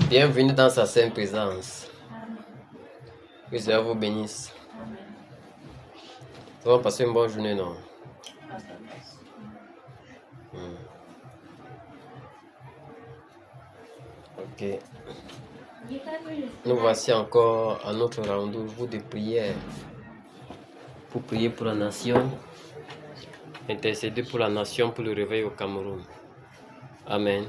Bienvenue dans sa sainte présence. Que le Seigneur vous bénisse. Nous allons passer une bonne journée, non? Ok. Nous voici encore à notre rendez-vous de prière. Pour prier pour la nation. Intercéder pour la nation, pour le réveil au Cameroun. Amen.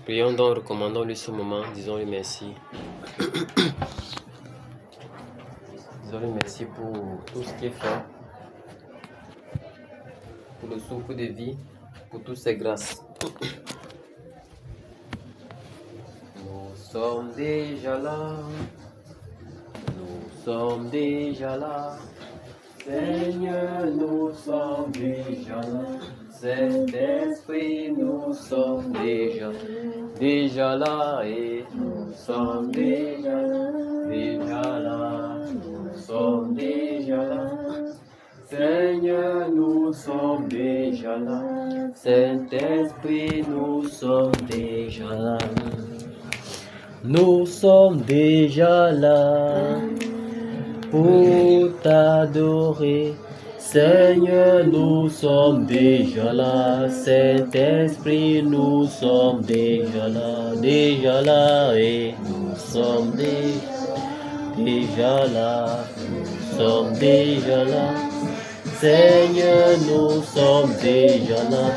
Prions donc, recommandons-lui ce moment, disons-lui merci. Disons-lui merci pour tout ce qu'il fait, pour le souffle de vie, pour toutes ses grâces. Nous sommes déjà là, nous sommes déjà là, Seigneur, nous sommes déjà là. Saint-Esprit, nous sommes déjà là et nous sommes déjà là, nous sommes déjà là. Seigneur, nous sommes déjà là. Saint-Esprit, nous sommes déjà là. Nous sommes déjà là pour t'adorer. Seigneur, nous sommes déjà là, Saint-Esprit, nous sommes déjà là, et nous sommes déjà là, nous sommes déjà là. Seigneur, nous sommes déjà là,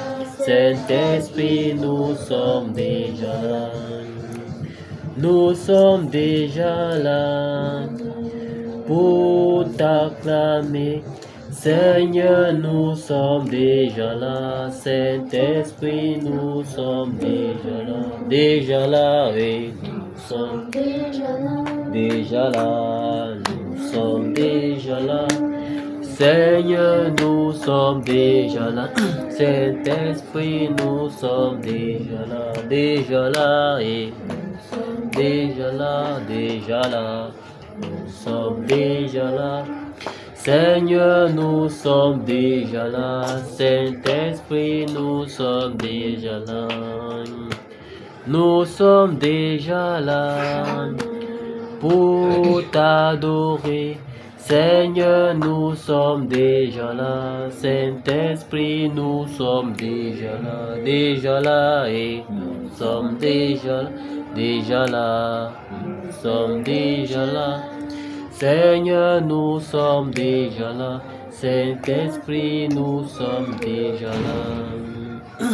Saint-Esprit, nous sommes déjà là. Nous sommes déjà là pour t'acclamer. Seigneur, nous sommes déjà là, Saint-Esprit, nous sommes déjà là, et nous sommes déjà là, nous sommes déjà là. Seigneur, nous sommes déjà là, Saint-Esprit, nous sommes déjà là, et déjà là, nous sommes déjà là. Seigneur, nous sommes déjà là, Saint-Esprit, nous sommes déjà là. Nous sommes déjà là pour t'adorer. Seigneur, nous sommes déjà là, Saint-Esprit, nous sommes déjà là, et nous sommes déjà là, nous sommes déjà là. Seigneur, nous sommes déjà là, Saint-Esprit, nous sommes déjà là.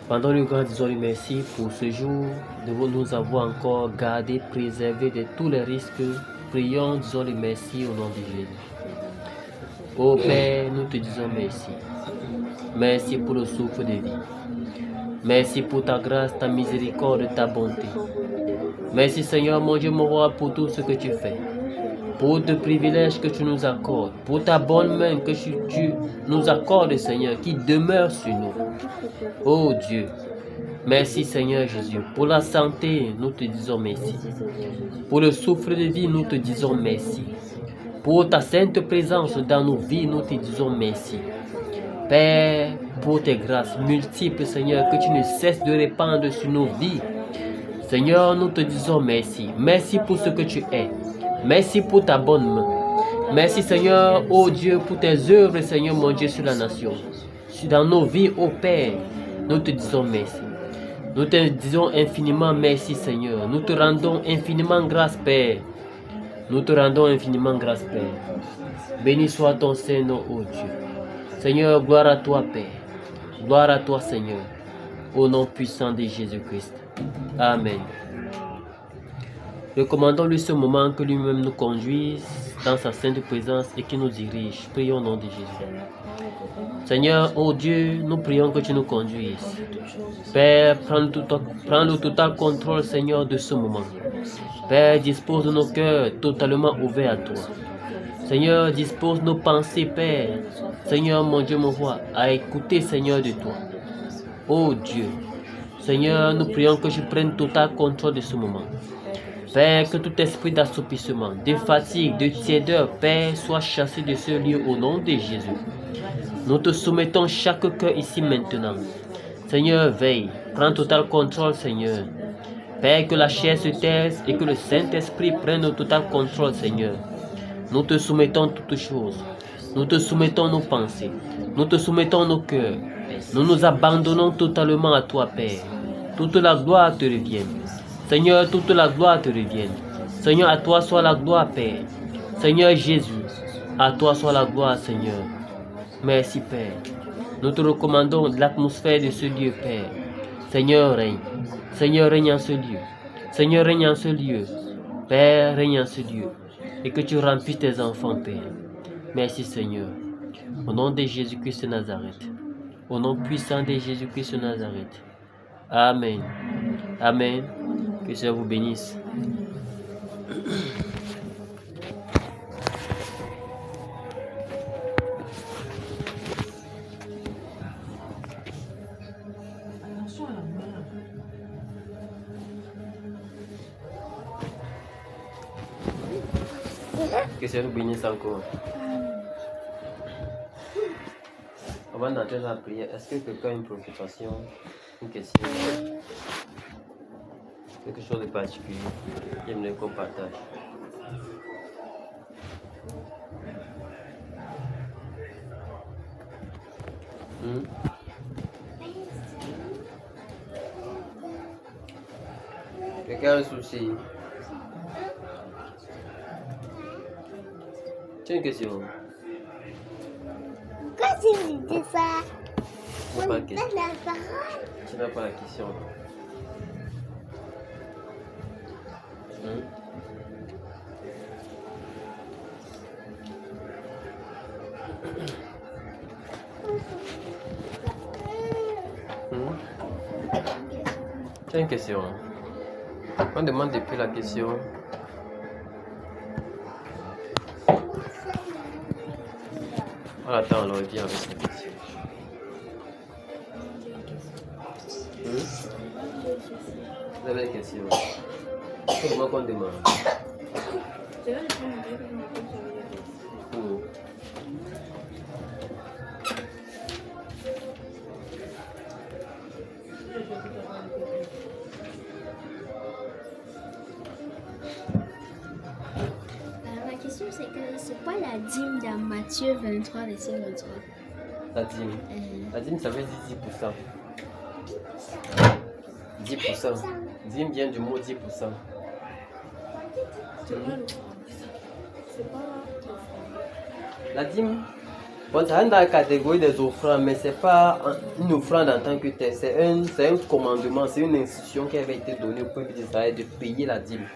Pendant le grand, disons-lui merci pour ce jour, de nous avoir encore gardés, préservés de tous les risques. Prions, disons-lui merci au nom de Jésus. Ô Père, nous te disons merci. Merci pour le souffle de vie. Merci pour ta grâce, ta miséricorde, ta bonté. Merci Seigneur, mon Dieu, mon roi, pour tout ce que tu fais. Pour tes privilèges que tu nous accordes. Pour ta bonne main que tu nous accordes, Seigneur, qui demeure sur nous. Oh Dieu, merci Seigneur Jésus. Pour la santé, nous te disons merci. Pour le souffle de vie, nous te disons merci. Pour ta sainte présence dans nos vies, nous te disons merci. Père, pour tes grâces multiples, Seigneur, que tu ne cesses de répandre sur nos vies. Seigneur, nous te disons merci. Merci pour ce que tu es. Merci pour ta bonne main. Merci, Seigneur, oh Dieu, pour tes œuvres, Seigneur, mon Dieu, sur la nation. Dans nos vies, ô Père, nous te disons merci. Nous te disons infiniment merci, Seigneur. Nous te rendons infiniment grâce, Père. Nous te rendons infiniment grâce, Père. Béni soit ton Saint-Nom, ô Dieu. Seigneur, gloire à toi, Père. Gloire à toi, Seigneur. Au nom puissant de Jésus-Christ. Amen. Recommandons-lui ce moment que lui-même nous conduise dans sa sainte présence et qui nous dirige. Prions au nom de Jésus. Seigneur, oh Dieu, nous prions que tu nous conduises. Père, prends le total contrôle, Seigneur, de ce moment. Père, dispose de nos cœurs totalement ouverts à toi. Seigneur, dispose nos pensées, Père. Seigneur, mon Dieu, mon roi, à écouter, Seigneur, de toi. Oh Dieu, Seigneur, nous prions que tu prennes total contrôle de ce moment. Père, que tout esprit d'assoupissement, de fatigue, de tiédeur, Père, soit chassé de ce lieu au nom de Jésus. Nous te soumettons chaque cœur ici maintenant. Seigneur, veille, prends total contrôle, Seigneur. Père, que la chair se taise et que le Saint-Esprit prenne total contrôle, Seigneur. Nous te soumettons toutes choses. Nous te soumettons nos pensées. Nous te soumettons nos cœurs. Nous nous abandonnons totalement à toi, Père. Toute la gloire te revienne. Seigneur, toute la gloire te revienne. Seigneur, à toi soit la gloire, Père. Seigneur Jésus, à toi soit la gloire, Seigneur. Merci, Père. Nous te recommandons l'atmosphère de ce lieu, Père. Seigneur, règne. Seigneur, règne en ce lieu. Seigneur, règne en ce lieu. Père, règne en ce lieu. Et que tu remplisses tes enfants, Père. Merci, Seigneur. Au nom de Jésus-Christ de Nazareth. Au nom puissant de Jésus-Christ de Nazareth. Amen. Amen. Que le Seigneur vous bénisse. Que le Seigneur vous bénisse encore. Avant d'entrer dans la prière, est-ce que quelqu'un a une préoccupation, une question, quelque chose de particulier qu'il aimerait qu'on partage? Quelqu'un a un souci? Tu as une question? Pourquoi tu me dis ça? Tu n'as pas la question. Donne la parole. Tu n'as pas la question. Tu as une question? On demande depuis la question. On attend, alors il vient avec sa question. Vous avez des questions? C'est moi qu'on demande. Ma question c'est que c'est quoi la dîme dans Matthieu 23, verset 23? La dîme. La dîme, ça veut dire 10%. 10%. Dîme vient du mot 10%. La dîme, bon, ça rentre dans la catégorie des offrandes, mais ce n'est pas une offrande en tant que telle. C'est un commandement, c'est une institution qui avait été donnée au peuple d'Israël de payer la dîme.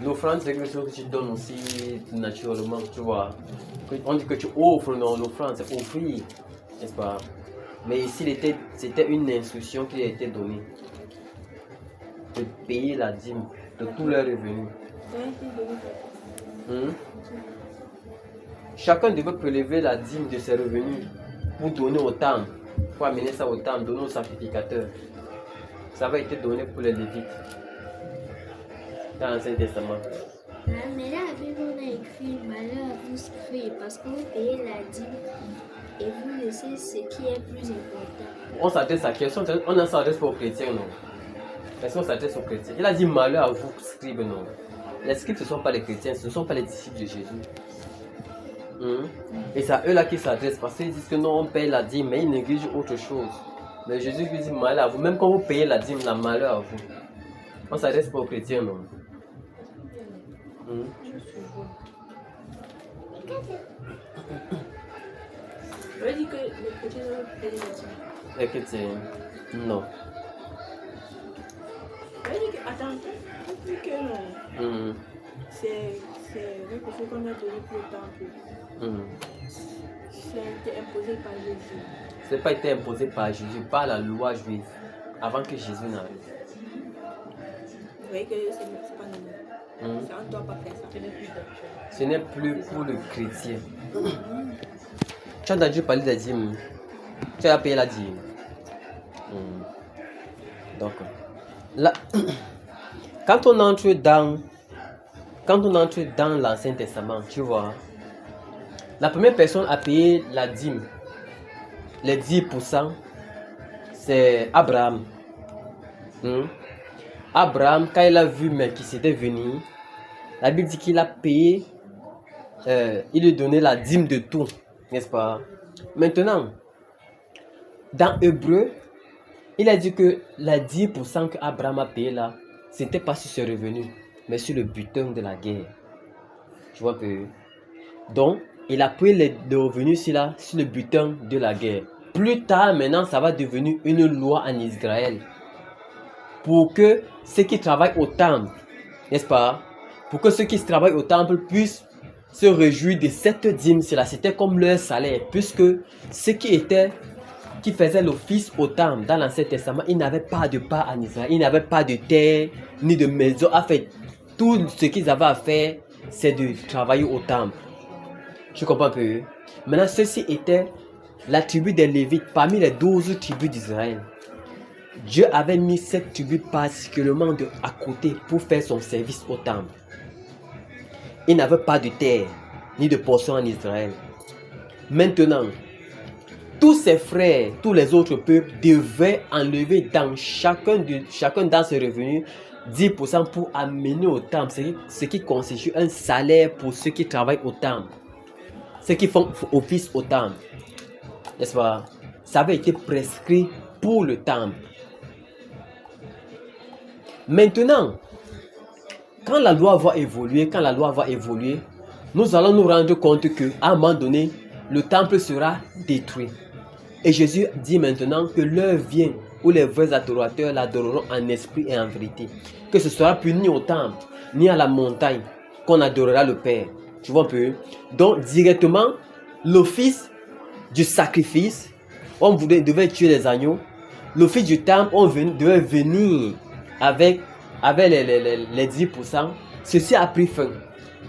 L'offrande, c'est quelque chose que tu donnes aussi naturellement, tu vois. On dit que tu offres, non, l'offrande, c'est offrir, n'est-ce pas? Mais ici, c'était une instruction qui a été donnée de payer la dîme de tous leurs revenus. Chacun devait prélever la dîme de ses revenus pour donner au temple, pour amener ça au temple, donner au sacrificateur. Ça avait été donné pour les Lévites dans l'Ancien Testament. Mais là, la Bible, on a écrit malheur à vous scribes parce que vous payez la dîme et vous laissez ce qui est plus important. On s'adresse à la question, on ne s'adresse pas aux chrétiens, non. Est-ce qu'on s'adresse aux chrétiens? Il a dit malheur à vous, scribes, non. Les scribes, ce ne sont pas les chrétiens, ce ne sont pas les disciples de Jésus. Et c'est à eux là qui s'adressent parce qu'ils disent que non, on paye la dîme, mais ils négligent autre chose. Mais Jésus lui dit malheur à vous, même quand vous payez la dîme, la malheur à vous. On s'adresse pas aux chrétiens, non. Je veux dire que les chrétiens doivent payer la dîme. Les chrétiens, non. Je veux dire que, attends, tu dis que non. C'est quelque chose qu'on a donné pour le temple. Ça a été imposé par Jésus. Ce n'est pas été imposé par Jésus, par la loi juive, avant que Jésus n'arrive. Vous voyez que c'est pas normal. Ça, on ne doit pas faire ça. Ce n'est plus pour le chrétien. Tu as entendu parler des dîmes. Tu as payé la dîme. Donc, là, quand on entre dans l'Ancien Testament, tu vois, la première personne à payer la dîme, les 10%, c'est Abraham. Abraham, quand il a vu Melchisédek venir, la Bible dit qu'il a payé, il lui donnait la dîme de tout, n'est-ce pas? Maintenant, dans Hébreu, il a dit que la 10% qu'Abraham a payé là, c'était pas sur ses revenus, mais sur le butin de la guerre. Tu vois un peu? Donc, il a pris les revenus sur le butin de la guerre. Plus tard, maintenant, ça va devenir une loi en Israël. Pour que ceux qui travaillent au temple, n'est-ce pas? Pour que ceux qui travaillent au temple puissent se réjouir de cette dîme. C'était comme leur salaire. Puisque ceux qui faisaient l'office au temple dans l'Ancien Testament, ils n'avaient pas de part en Israël. Ils n'avaient pas de terre, ni de maison. En fait, tout ce qu'ils avaient à faire, c'est de travailler au temple. Tu comprends un peu? Maintenant, ceci était la tribu des Lévites parmi les 12 tribus d'Israël. Dieu avait mis cette tribu particulièrement à côté pour faire son service au temple. Il n'avait pas de terre ni de portion en Israël. Maintenant, tous ses frères, tous les autres peuples devaient enlever dans chacun dans ses revenus 10% pour amener au temple, ce qui constitue un salaire pour ceux qui travaillent au temple, ceux qui font office au temple. N'est-ce pas? Ça avait été prescrit pour le temple. Maintenant, quand la loi va évoluer, nous allons nous rendre compte qu'à un moment donné, le temple sera détruit. Et Jésus dit maintenant que l'heure vient où les vrais adorateurs l'adoreront en esprit et en vérité. Que ce sera plus ni au temple, ni à la montagne qu'on adorera le Père. Tu vois un peu? Donc directement, l'office du sacrifice, on devait tuer les agneaux. L'office du temple, on devait venir avec les 10%. Ceci a pris fin.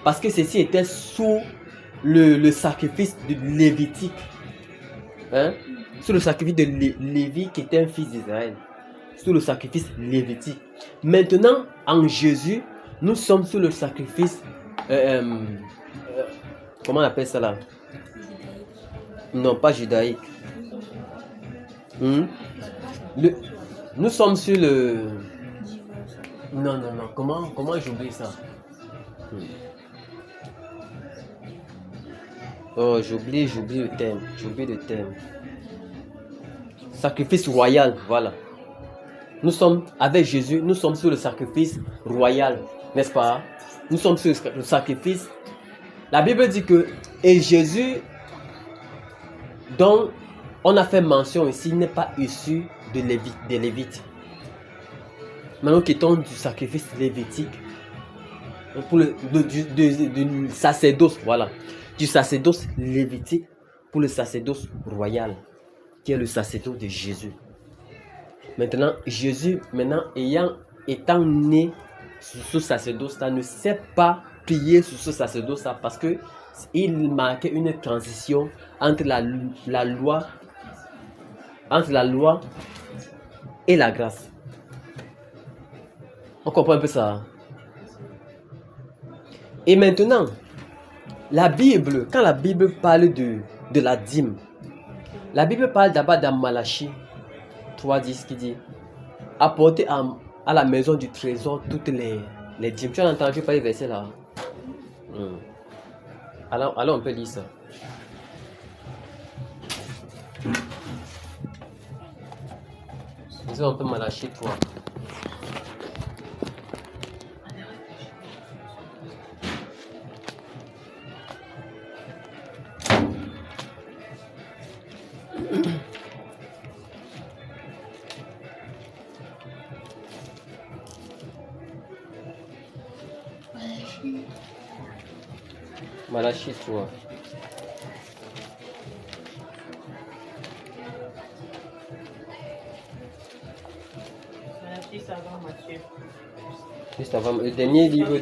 Parce que ceci était sous le sacrifice de Lévitique. Sous le sacrifice de Lévi qui était un fils d'Israël. Sous le sacrifice lévitique. Maintenant, en Jésus, nous sommes sous le sacrifice... comment on appelle ça là? Non, pas judaïque. Nous sommes sur le... Non. Comment j'oublie ça? Oh, j'oublie le terme. Sacrifice royal, voilà. Nous sommes, avec Jésus, nous sommes sur le sacrifice royal, n'est-ce pas? Nous sommes sur le sacrifice. La Bible dit que, et Jésus, dont on a fait mention ici, n'est pas issu des Lévites. Maintenant, quittons du sacrifice lévitique pour du sacerdoce, voilà. Du sacerdoce lévitique pour le sacerdoce royal, qui est le sacerdoce de Jésus. Maintenant, Jésus, étant né sous ce sacerdoce-là, ne sait pas prier sous ce sacerdoce-là parce qu'il marquait une transition entre la loi et la grâce. On comprend un peu ça. Et maintenant, quand la Bible parle de la dîme, la Bible parle d'abord dans Malachie 3:10 qui dit apportez à la maison du trésor toutes les dîmes. Tu as entendu parler de verset là? Alors on peut lire ça. Lisons un peu Malachie 3. Malachie 3. Juste avant le dernier livre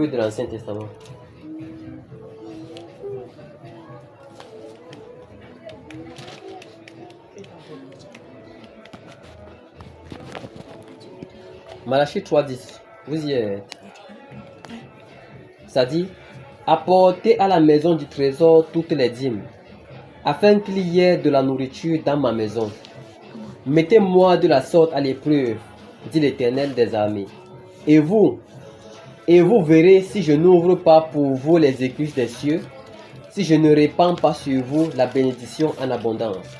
de l'Ancien Testament. Malachie 3:10, vous y êtes. Ça dit, apportez à la maison du trésor toutes les dîmes, afin qu'il y ait de la nourriture dans ma maison. Mettez-moi de la sorte à l'épreuve, dit l'Éternel des armées. Et vous verrez si je n'ouvre pas pour vous les écluses des cieux, si je ne répands pas sur vous la bénédiction en abondance.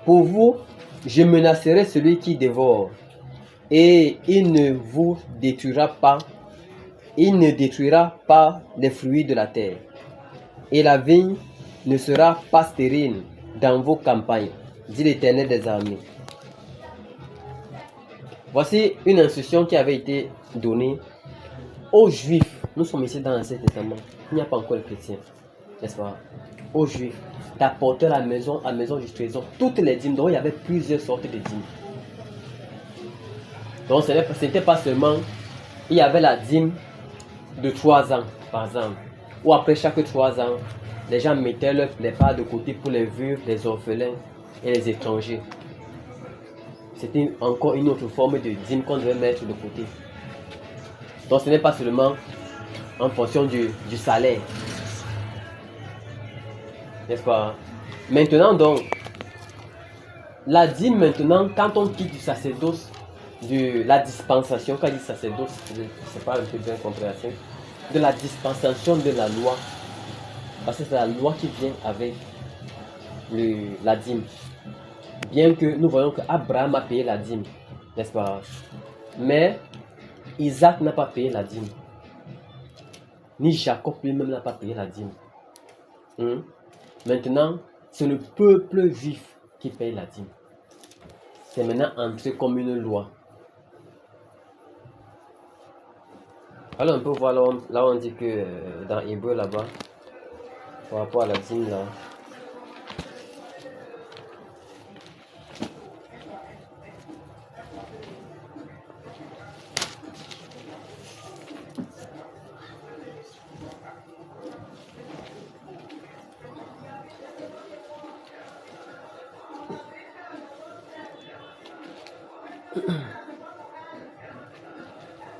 Pour vous, je menacerai celui qui dévore, et il ne détruira pas les fruits de la terre. Et la vigne ne sera pas stérile dans vos campagnes, dit l'Éternel des armées. Voici une instruction qui avait été donnée aux Juifs. Nous sommes ici dans l'Ancien Testament. Il n'y a pas encore les chrétiens, n'est-ce pas? Aux Juifs, d'apporter à la maison du trésor toutes les dîmes. Donc il y avait plusieurs sortes de dîmes. Donc ce n'était pas seulement, il y avait la dîme de 3 ans, par exemple, ou après chaque 3 ans, les gens mettaient les parts de côté pour les veuves, les orphelins et les étrangers. C'était encore une autre forme de dîme qu'on devait mettre de côté. Donc ce n'est pas seulement en fonction du salaire. N'est-ce pas? Maintenant donc, la dîme maintenant, quand on quitte du sacerdoce, de la dispensation, quand il dit sacerdoce, c'est pas un peu bien compréhensible, de la dispensation de la loi, parce que c'est la loi qui vient avec la dîme. Bien que nous voyons qu'Abraham a payé la dîme, n'est-ce pas? Mais Isaac n'a pas payé la dîme. Ni Jacob lui-même n'a pas payé la dîme. Maintenant, c'est le peuple juif qui paye la dîme. C'est maintenant entré comme une loi. Alors on peut voir là on dit que dans Hébreu là-bas, par rapport à la dîme là,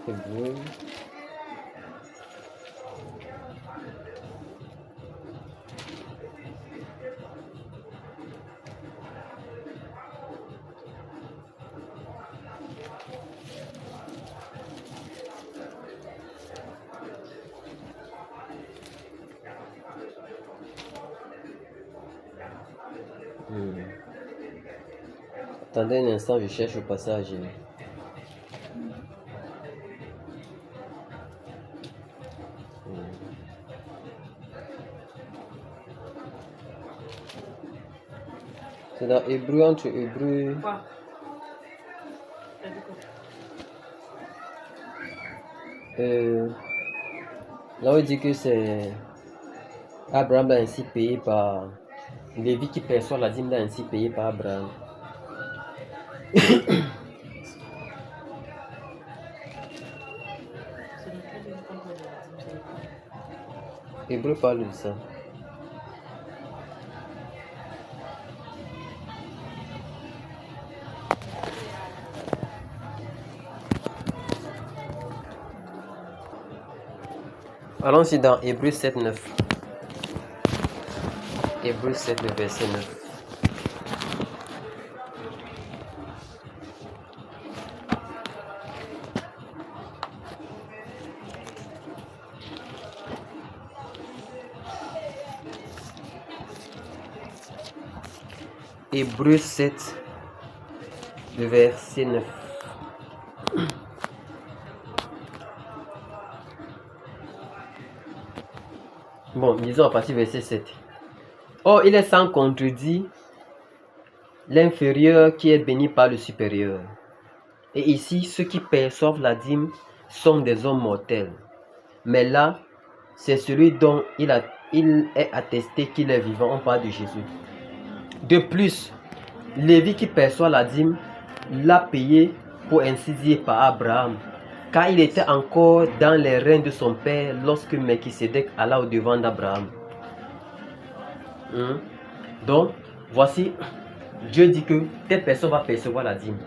Hébreu. Attendez un instant, je cherche le passage. C'est dans Hébreu, entre Hébreu. Là où il dit que c'est Abraham l'a ainsi payé par Lévi qui perçoit la dîme, l'a ainsi payé par Abraham. Hébreu parle de ça. Allons-y dans Hébreu 7, 9. Hébreu 7, le verset 9. Hébreu 7, le verset 9. Bon, disons à partir du verset 7. Or, il est sans contredit l'inférieur qui est béni par le supérieur. Et ici, ceux qui perçoivent la dîme sont des hommes mortels. Mais là, c'est celui dont il est attesté qu'il est vivant. On parle de Jésus. De plus, Lévi qui perçoit la dîme l'a payé, pour ainsi dire, par Abraham, car il était encore dans les reins de son père lorsque Melchisédek alla au-devant d'Abraham. Donc, voici, Dieu dit que telle personne va percevoir la dîme.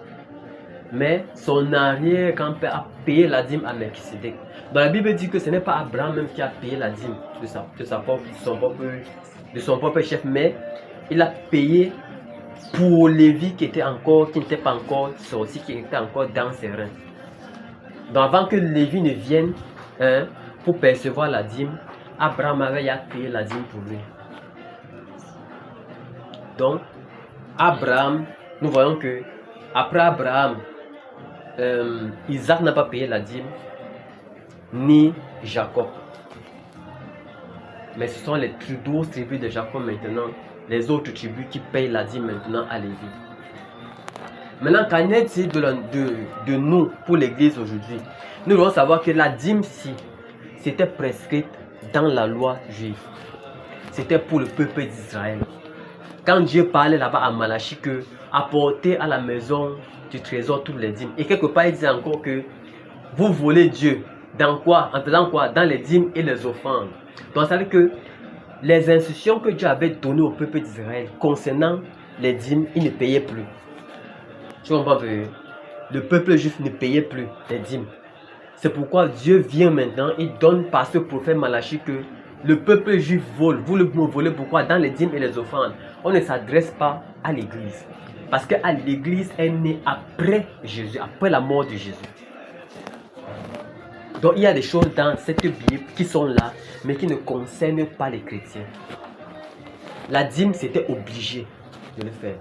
mais son arrière-grand-père a payé la dîme à Melchisédek. Dans la Bible dit que ce n'est pas Abraham même qui a payé la dîme de son propre chef, mais il a payé pour Lévi qui n'était pas encore sorti, qui était encore dans ses reins. Donc avant que Lévi ne vienne pour percevoir la dîme, Abraham avait payé la dîme pour lui. Donc Abraham, nous voyons que après Abraham, Isaac n'a pas payé la dîme, ni Jacob. Mais ce sont les 12 tribus de Jacob maintenant, les autres tribus qui payent la dîme maintenant à Lévi. Maintenant, qu'en est-il de nous pour l'église aujourd'hui? Nous devons savoir que la dîme, si c'était prescrite dans la loi juive, c'était pour le peuple d'Israël. Quand Dieu parlait là-bas à Malachie que apportez à la maison du trésor toutes les dîmes. Et quelque part, il dit encore que vous volez Dieu. Dans quoi? En faisant quoi? Dans les dîmes et les offrandes. Donc, ça veut dire que les instructions que Dieu avait données au peuple d'Israël concernant les dîmes, ils ne payaient plus. Tu comprends? Le peuple juif ne payait plus les dîmes. C'est pourquoi Dieu vient maintenant et donne par ce prophète Malachie que le peuple juif vole. Vous le volez pourquoi? Dans les dîmes et les offrandes. On ne s'adresse pas à l'église. Parce que l'église est née après Jésus, après la mort de Jésus. Donc il y a des choses dans cette Bible qui sont là, mais qui ne concernent pas les chrétiens. La dîme, c'était obligé de le faire.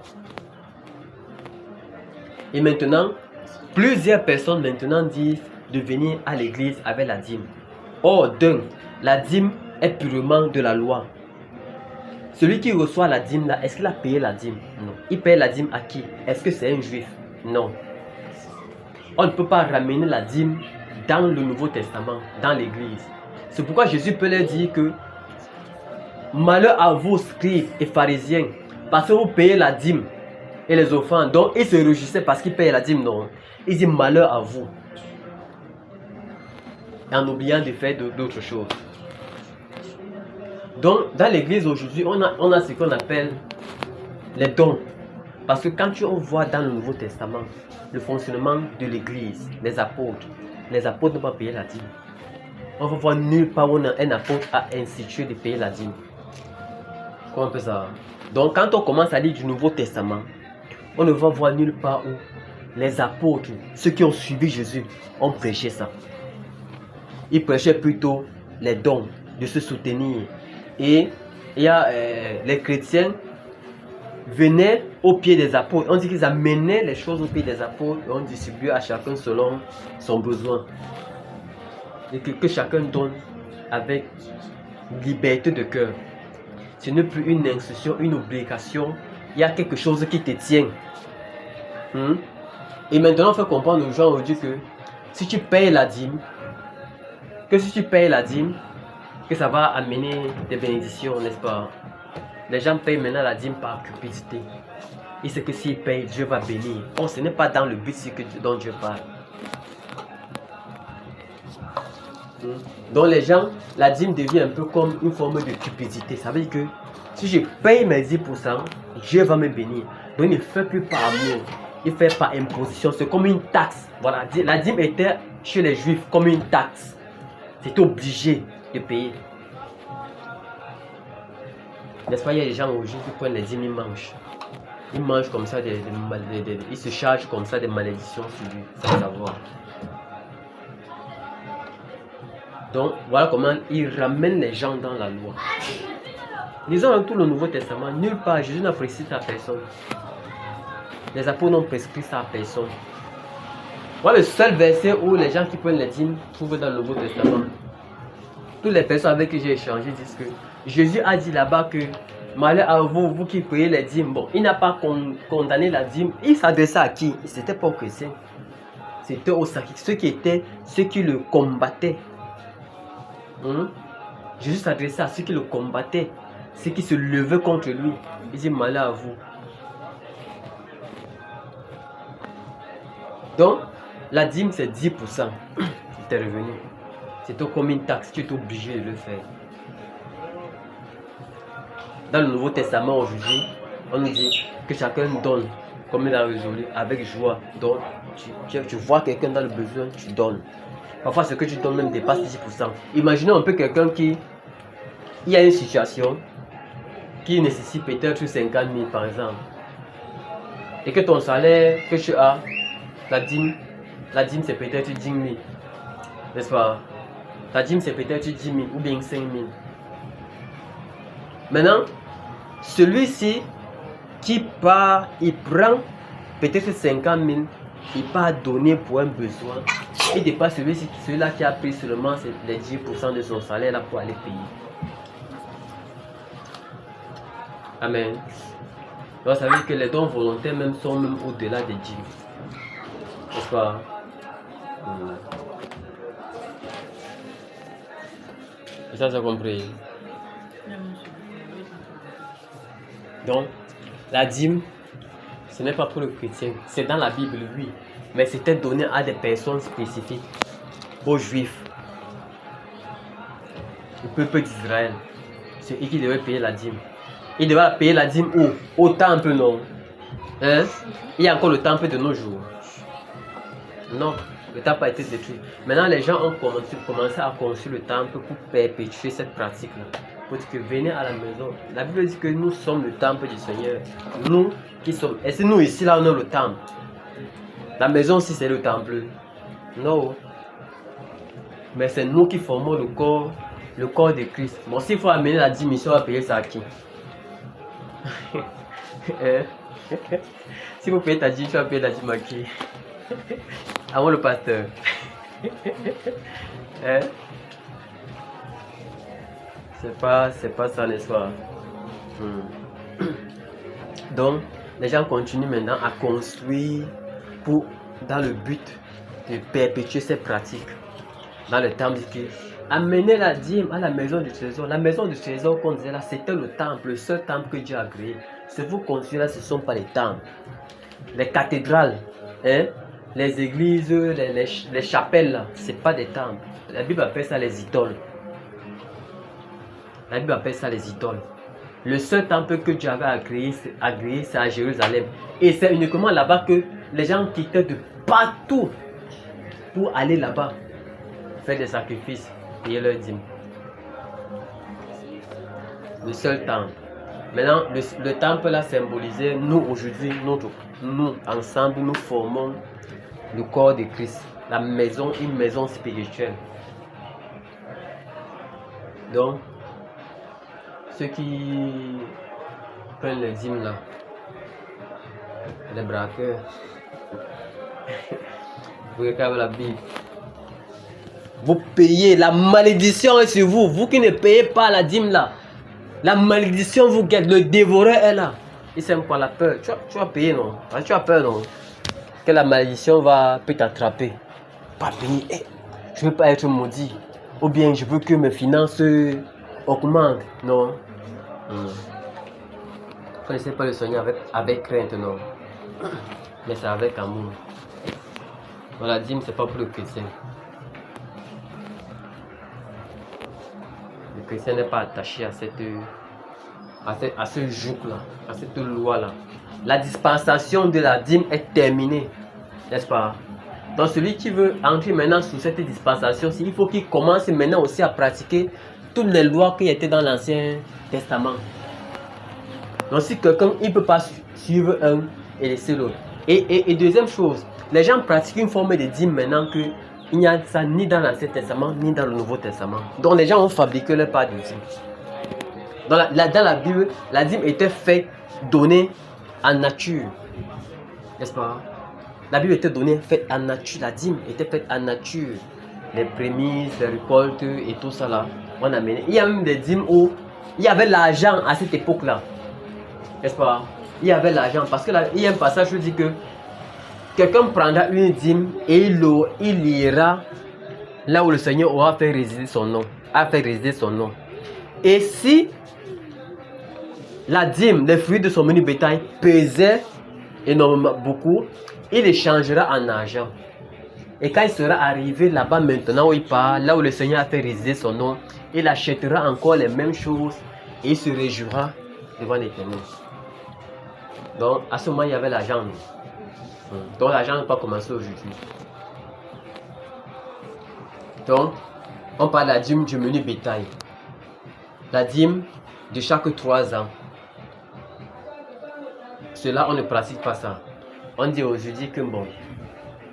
Et maintenant, plusieurs personnes maintenant disent de venir à l'église avec la dîme. Or, la dîme est purement de la loi. Celui qui reçoit la dîme là, est-ce qu'il a payé la dîme? Non. Il paye la dîme à qui? Est-ce que c'est un juif? Non. On ne peut pas ramener la dîme dans le Nouveau Testament, dans l'église. C'est pourquoi Jésus peut leur dire que malheur à vous, scribes et pharisiens, parce que vous payez la dîme et les offrandes. Donc ils se réjouissaient parce qu'ils payaient la dîme. Non. Il dit malheur à vous. En oubliant de faire d'autres choses. Donc, dans l'église aujourd'hui, on a ce qu'on appelle les dons. Parce que quand on voit dans le Nouveau Testament le fonctionnement de l'église, les apôtres n'ont pas payé la dîme. On va voir nulle part où un apôtre a institué de payer la dîme. Comment on peut ça? Donc, quand on commence à lire du Nouveau Testament, on ne va voir nulle part où les apôtres, ceux qui ont suivi Jésus, ont prêché ça. Ils prêchaient plutôt les dons, de se soutenir. Et il y a les chrétiens venaient au pied des apôtres. On dit qu'ils amenaient les choses au pied des apôtres et on distribuait à chacun selon son besoin. Et que chacun donne avec liberté de cœur. Ce n'est plus une instruction, une obligation. Il y a quelque chose qui te tient. Et maintenant, on fait comprendre aux gens aujourd'hui que si tu payes la dîme, que ça va amener des bénédictions, n'est-ce pas? Les gens payent maintenant la dîme par cupidité. Ils savent que s'ils payent, Dieu va bénir. Oh, ce n'est pas dans le but dont Dieu parle. Donc les gens, la dîme devient un peu comme une forme de cupidité. Ça veut dire que si je paye mes 10%, Dieu va me bénir. Donc il ne fait plus par amour, il fait par imposition. C'est comme une taxe. Voilà, la dîme était chez les Juifs comme une taxe. C'est obligé de payer. N'est-ce pas, il y a des gens aujourd'hui qui prennent les dîmes, ils mangent. Ils mangent comme ça, ils se chargent comme ça des malédictions sur lui, sans savoir. Donc, voilà comment ils ramènent les gens dans la loi. Lisons dans tout le Nouveau Testament, nulle part Jésus n'a prescrit ça à personne. Les apôtres n'ont prescrit ça à personne. Voilà le seul verset où les gens qui prennent les dîmes trouvent dans le Nouveau Testament. Toutes les personnes avec qui j'ai échangé disent que Jésus a dit là-bas que malheur à vous, vous qui payez les dîmes. Bon, il n'a pas condamné la dîme. Il s'adressait à qui? C'était pas aux chrétiens. C'était aux sacrifiés, ceux qui le combattaient. Jésus s'adressait à ceux qui le combattaient, ceux qui se levaient contre lui. Il dit malheur à vous. Donc, la dîme c'est 10%. C'était revenu. C'était comme une taxe, tu es obligé de le faire. Dans le Nouveau Testament aujourd'hui, on nous dit que chacun donne comme il a résolu, avec joie. Donc, tu vois quelqu'un dans le besoin, tu donnes. Parfois, ce que tu donnes même dépasse 10%. Imaginons un peu quelqu'un qui... Il y a une situation qui nécessite peut-être 50 000 par exemple. Et que ton salaire que tu as, la dîme c'est peut-être 10 000. N'est-ce pas? Ta dîme c'est peut-être 10 000 ou bien 5 000. Maintenant, celui-ci qui part, il prend peut-être 50 000, il part donner pour un besoin. Il dépasse celui-là qui a pris seulement les 10% de son salaire là pour aller payer. Amen. Donc ça veut dire que les dons volontaires même sont même au-delà des dîmes. N'est-ce pas? Et ça, c'est compris. Donc, la dîme, ce n'est pas pour le chrétien. C'est dans la Bible, oui. Mais c'était donné à des personnes spécifiques. Aux Juifs. Le peuple d'Israël. C'est eux qui devaient payer la dîme. Ils devaient payer la dîme où? Au temple, non? Hein? Il y a encore le temple de nos jours. Non, le temple a été détruit. Maintenant, les gens ont commencé à construire le temple pour perpétuer cette pratique-là. Pour dire que venez à la maison. La Bible dit que nous sommes le temple du Seigneur. Nous qui sommes. Et c'est nous ici, là, on est le temple. La maison aussi, c'est le temple. Non. Mais c'est nous qui formons le corps de Christ. Bon, s'il faut amener la dîme, on va payer ça à qui? Si vous payez ta dîme, tu vas payer la dîme à qui? Avant le pasteur. C'est pas ça, n'est-ce pas? Donc, les gens continuent maintenant à construire dans le but de perpétuer ces pratiques. Dans le temple de Dieu. Amener la dîme à la maison du trésor. La maison du trésor qu'on disait là, c'était le temple, le seul temple que Dieu a créé. Ce que vous construisez là, ce ne sont pas les temples. Les cathédrales, hein? Les églises, les chapelles là, ce n'est pas des temples. La Bible appelle ça les idoles. La Bible appelle ça les idoles. Le seul temple que Dieu avait à créer, c'est à Jérusalem. Et c'est uniquement là-bas que les gens quittaient de partout pour aller là-bas faire des sacrifices, payer leur dîme. Le seul temple. Maintenant, le temple là symbolisait, nous aujourd'hui, nous ensemble, nous formons le corps de Christ. La maison, une maison spirituelle. Donc, ceux qui prennent les dîmes là, les braqueurs, vous regardez la Bible. Vous payez, la malédiction est sur vous. Vous qui ne payez pas la dîme là, la malédiction vous guette, le dévoreur est là. Il s'aime pas la peur. Tu vas payer, non? Tu as peur, non? Que la malédiction peut t'attraper. Pas payer. Je ne veux pas être maudit. Ou bien je veux que mes finances augmentent. Non. Ne connaissez pas le Seigneur avec crainte, non. Mais c'est avec amour. Donc la dîme, c'est pas pour le chrétien. Le chrétien n'est pas attaché à ce joug-là, à cette loi-là. La dispensation de la dîme est terminée, n'est-ce pas? Donc celui qui veut entrer maintenant sous cette dispensation, il faut qu'il commence maintenant aussi à pratiquer toutes les lois qui étaient dans l'Ancien Testament. Donc si quelqu'un ne peut pas suivre un et laisser l'autre. Et deuxième chose, les gens pratiquent une forme de dîme maintenant que il n'y a ça ni dans l'Ancien Testament, ni dans le Nouveau Testament. Donc les gens ont fabriqué leur part de dîme. Dans la Bible, la dîme était faite, donnée en nature. N'est-ce pas? La Bible était donnée, faite en nature. La dîme était faite en nature. Les prémices, les récoltes et tout ça là, on a mené. Il y a même des dîmes où il y avait l'argent à cette époque-là. N'est-ce pas? Il y avait l'argent. Parce que là, il y a un passage qui dit que quelqu'un prendra une dîme et il ira là où le Seigneur aura fait résider son nom. Et si la dîme, les fruits de son menu bétail pesaient énormément beaucoup, il les changera en argent. Et quand il sera arrivé là-bas maintenant où il part, là où le Seigneur a fait résider son nom, il achètera encore les mêmes choses et il se réjouira devant l'Éternel. Donc, à ce moment, il y avait l'argent. Donc, l'argent n'a pas commencé aujourd'hui. Donc, on parle de la dîme du menu bétail. La dîme de chaque 3 ans. Cela, on ne pratique pas ça. On dit aujourd'hui que bon,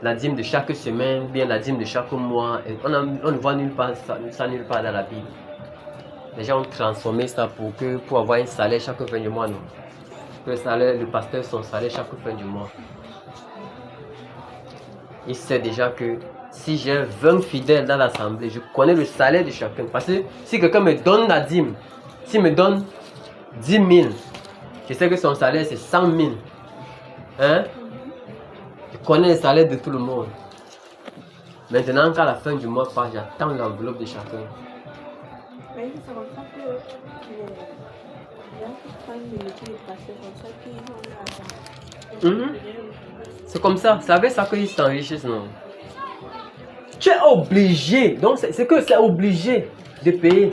la dîme de chaque semaine, bien la dîme de chaque mois, on ne voit nulle part ça nulle part dans la Bible. Les gens ont transformé ça pour avoir un salaire chaque fin du mois, non. Le pasteur son salaire chaque fin du mois. Il sait déjà que si j'ai 20 fidèles dans l'assemblée, je connais le salaire de chacun. Parce que si quelqu'un me donne la dîme, s'il me donne 10 000, je sais que son salaire c'est 100 000. Hein? Je connais le salaire de tout le monde. Maintenant, qu'à la fin du mois passe, j'attends l'enveloppe de chacun. Mais c'est comme ça que les gens qui prennent le métier de pasteur, comme ça qu'ils ont l'argent. C'est comme ça. C'est avec ça qu'ils s'enrichissent, non? Tu es obligé. Donc, c'est que c'est obligé de payer.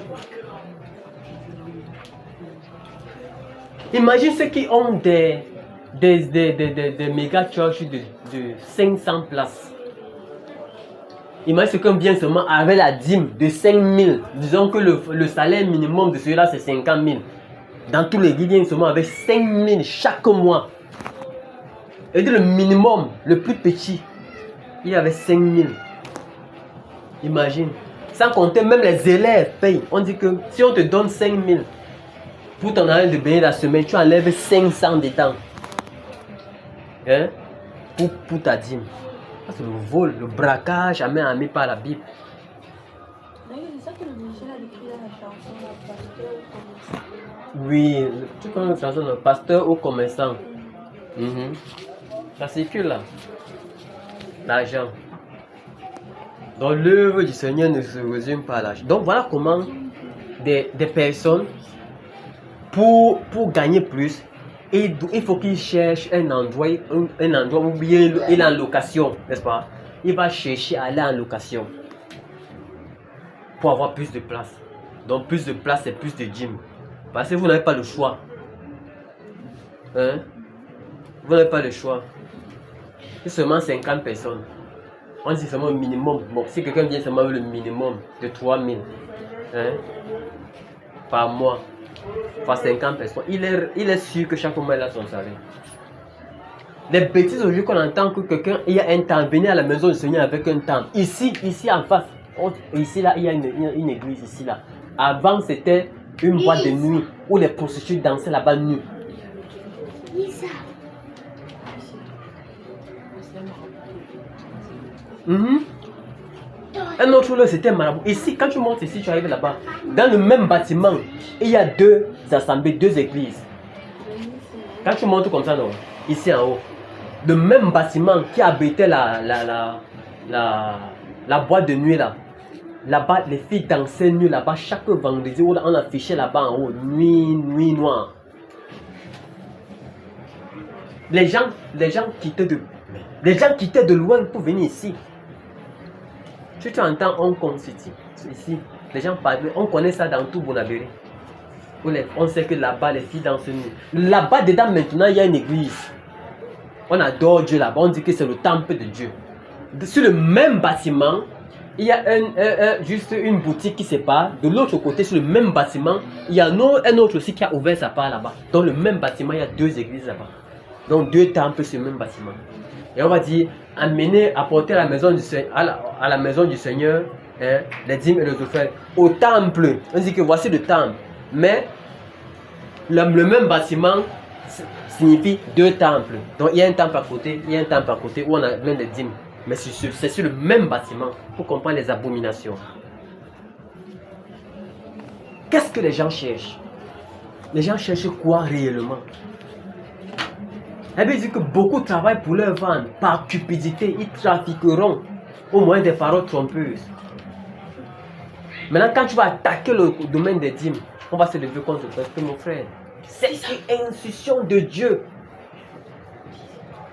Imagine ceux qui ont des méga church de 500 places. Imagine ceux qui viennent seulement avec la dîme de 5 000. Disons que le salaire minimum de celui-là c'est 50 000. Dans tous les guides, ils viennent seulement avec 5 000 chaque mois. Et le minimum, le plus petit, il y avait 5 000. Imagine. Sans compter, même les élèves payent. On dit que si on te donne 5 000 pour ton année de baigner la semaine, tu enlèves 500 dedans. Hein? Pour ta dîme. C'est le vol, le braquage, mis par la Bible. C'est ça que le Michel a décrit dans la chanson, le pasteur au commerçant. Oui, tu connais la chanson, le pasteur au commerçant. Ça circule là. L'argent. Donc l'œuvre du Seigneur ne se résume pas à l'argent. Donc voilà comment des personnes, pour gagner plus, il faut qu'il cherche un endroit où il est en location, n'est-ce pas? Il va chercher à aller en location pour avoir plus de place. Donc plus de place, c'est plus de gym. Parce que vous n'avez pas le choix. Hein? Vous n'avez pas le choix. C'est seulement 50 personnes. On dit seulement le minimum. Bon, si quelqu'un vient seulement avec le minimum de 3 000 par mois, par 50 personnes, il est sûr que chaque mois il a son salaire. Les bêtises aujourd'hui qu'on entend que quelqu'un il y a un temps, venez à la maison du Seigneur avec un temps. Ici en face, ici là, il y a une église ici là. Avant c'était une boîte de nuit où les prostituées dansaient là-bas nues. Un autre lieu c'était marabout. Ici, quand tu montes ici, tu arrives là-bas. Dans le même bâtiment, il y a 2 assemblées, 2 églises. Quand tu montes comme ça, non, ici en haut, le même bâtiment qui abritait la boîte de nuit là. Là-bas, les filles dansaient nues là-bas chaque vendredi. On affichait là-bas en haut, nuit noire. Les gens quittaient de loin pour venir ici. Si tu entends Hong Kong City, ici, les gens parlent, on connaît ça dans tout Bonabéré. On sait que là-bas, les filles dansent nues. Là-bas, dedans, maintenant, il y a une église. On adore Dieu là-bas, on dit que c'est le temple de Dieu. Sur le même bâtiment, il y a juste une boutique qui sépare. De l'autre côté, sur le même bâtiment, il y a un autre aussi qui a ouvert sa part là-bas. Dans le même bâtiment, il y a 2 églises là-bas. Donc 2 temples sur le même bâtiment. Et on va dire, apporter à la maison du Seigneur, à la maison du Seigneur, les dîmes et les offrandes. Au temple, on dit que voici le temple. Mais le même bâtiment signifie 2 temples. Donc il y a un temple à côté, il y a un temple à côté où on a plein de dîmes. Mais c'est sur le même bâtiment pour comprendre les abominations. Qu'est-ce que les gens cherchent? Les gens cherchent quoi réellement? Elle veut dire que beaucoup travaillent pour leur vendre. Par cupidité, ils trafiqueront au moyen des paroles trompeuses. Maintenant, quand tu vas attaquer le domaine des dîmes, on va se lever contre toi, mon frère. C'est une instruction de Dieu.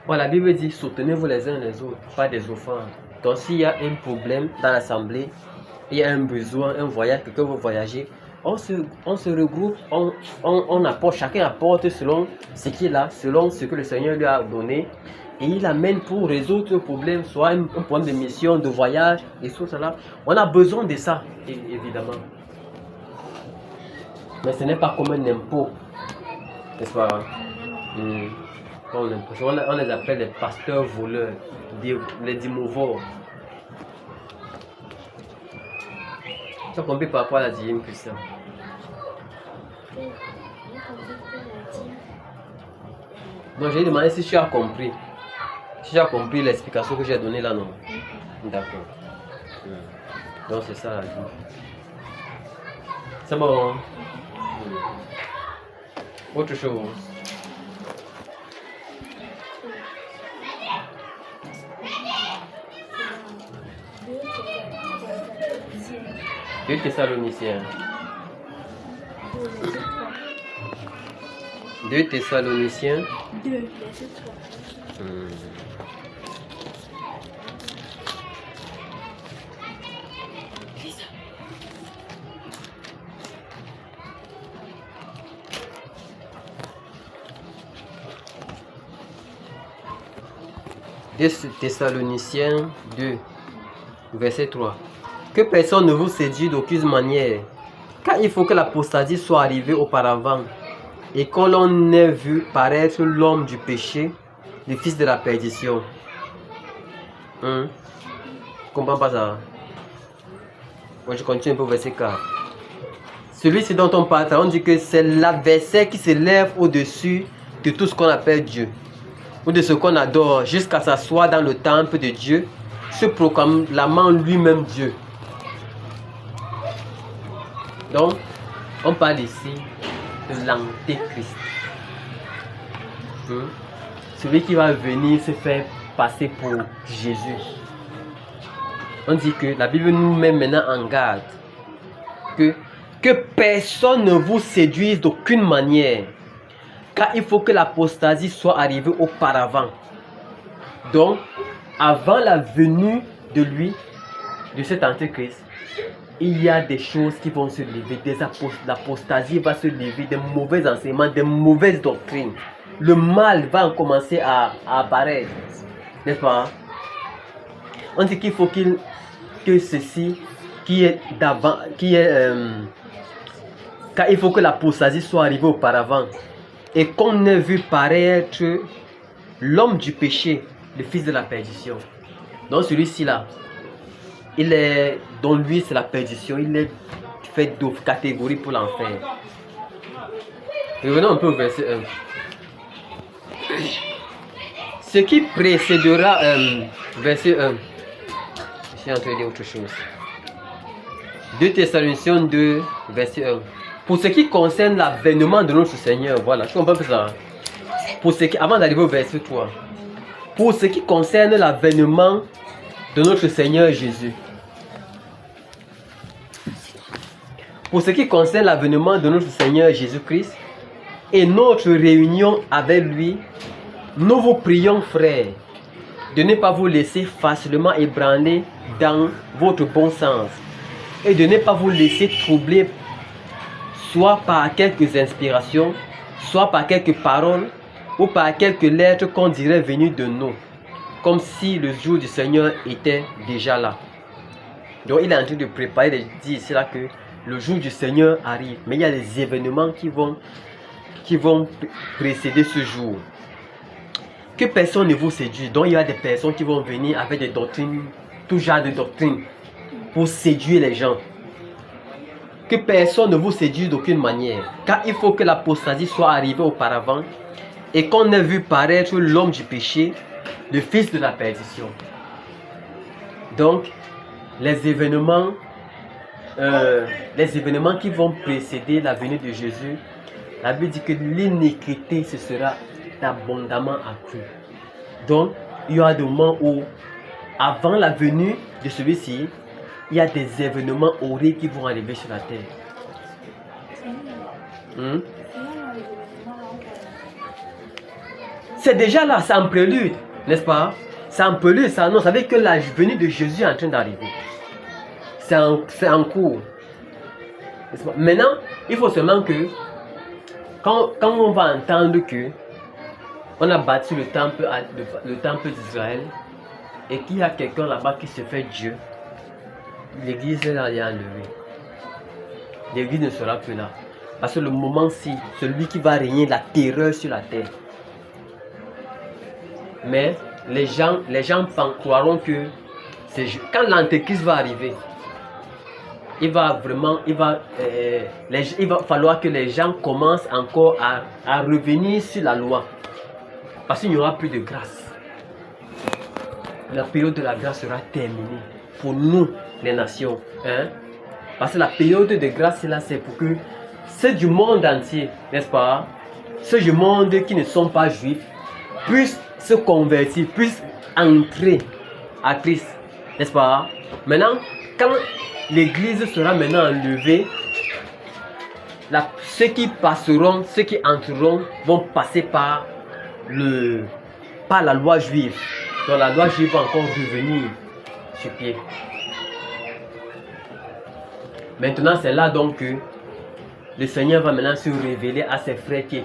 Bon, la Bible dit, soutenez-vous les uns les autres, pas des offrandes. Donc s'il y a un problème dans l'assemblée, il y a un besoin, un voyage, quelqu'un veut voyager, on se regroupe, on apporte, chacun apporte selon ce qu'il a, selon ce que le Seigneur lui a donné. Et il amène pour résoudre le problème, soit un problème de mission, de voyage, et tout cela. On a besoin de ça, évidemment. Mais ce n'est pas comme un impôt, n'est-ce pas? On les appelle les pasteurs voleurs, les dimouvores. Tu as compris par rapport à la dîme, Christian? Donc j'ai demandé si tu as compris. Si tu as compris l'explication que j'ai donnée là, non? D'accord. Donc c'est ça la dîme. C'est bon. Autre chose. Deux Thessaloniciens. 2 Thessaloniciens. 2, verset 3. Thessaloniciens 2, verset 3. Que personne ne vous séduise d'aucune manière, car il faut que l'apostasie soit arrivée auparavant, et qu'on l'on ait vu paraître l'homme du péché, le fils de la perdition. Je comprends pas ça. Moi je continue un peu verset 4. Celui-ci dont on parle, on dit que c'est l'adversaire qui se lève au-dessus de tout ce qu'on appelle Dieu, ou de ce qu'on adore, jusqu'à s'asseoir dans le temple de Dieu, se proclamant lui-même Dieu. Donc, on parle ici de l'antéchrist. Celui qui va venir se faire passer pour Jésus. On dit que la Bible nous met maintenant en garde que personne ne vous séduise d'aucune manière, car il faut que l'apostasie soit arrivée auparavant. Donc, avant la venue de lui, de cet antéchrist, il y a des choses qui vont se lever, l'apostasie va se lever, des mauvais enseignements, des mauvaises doctrines. Le mal va commencer à apparaître, n'est-ce pas? On dit qu'il faut que ceci, car il faut que l'apostasie soit arrivée auparavant, et qu'on ait vu paraître l'homme du péché, le fils de la perdition. Donc celui-ci là, dans lui c'est la perdition, il est fait de catégories pour l'enfer. Revenons un peu au verset 1. Ce qui précédera, verset 1. Je suis en train de dire autre chose. 2 Thessaloniciens 2, verset 1. Pour ce qui concerne l'avènement de notre Seigneur, voilà, je comprends pas ça. Avant d'arriver au verset 3. Pour ce qui concerne l'avènement de notre Seigneur Jésus. Pour ce qui concerne l'avènement de notre Seigneur Jésus-Christ et notre réunion avec lui, nous vous prions, frères, de ne pas vous laisser facilement ébranler dans votre bon sens et de ne pas vous laisser troubler soit par quelques inspirations, soit par quelques paroles ou par quelques lettres qu'on dirait venues de nous, comme si le jour du Seigneur était déjà là. Donc il est en train de préparer, de dire ici là que le jour du Seigneur arrive, mais il y a des événements qui vont précéder ce jour. Que personne ne vous séduise. Donc il y a des personnes qui vont venir avec des doctrines, tout genre de doctrines, pour séduire les gens. Que personne ne vous séduise d'aucune manière, car il faut que l'apostasie soit arrivée auparavant et qu'on ait vu paraître l'homme du péché, le fils de la perdition. Donc, les événements qui vont précéder la venue de Jésus, la Bible dit que l'iniquité se sera abondamment accrue. Donc, il y aura des moments où, avant la venue de celui-ci, il y a des événements horribles qui vont arriver sur la terre. C'est déjà là, c'est en prélude, n'est-ce pas? C'est en prélude, ça annonce avec que la venue de Jésus est en train d'arriver. C'est en cours. Maintenant, il faut seulement que, quand on va entendre que on a bâti le temple d'Israël et qu'il y a quelqu'un là-bas qui se fait Dieu, l'église là est enlevée. L'église ne sera plus là. Parce que le moment-ci, celui qui va régner la terreur sur la terre. Mais les gens croiront que quand l'antéchrist va arriver, il va falloir que les gens commencent encore à revenir sur la loi. Parce qu'il n'y aura plus de grâce. La période de la grâce sera terminée pour nous, les nations. Hein? Parce que la période de grâce, là, c'est pour que ceux du monde entier, n'est-ce pas? Ceux du monde qui ne sont pas juifs puissent se convertir, puissent entrer à Christ, n'est-ce pas? Maintenant, quand l'église sera maintenant enlevée, ceux qui passeront, ceux qui entreront vont passer par la loi juive. Donc la loi juive va encore revenir sur pied. Maintenant, c'est là donc que le Seigneur va maintenant se révéler à ses frères qui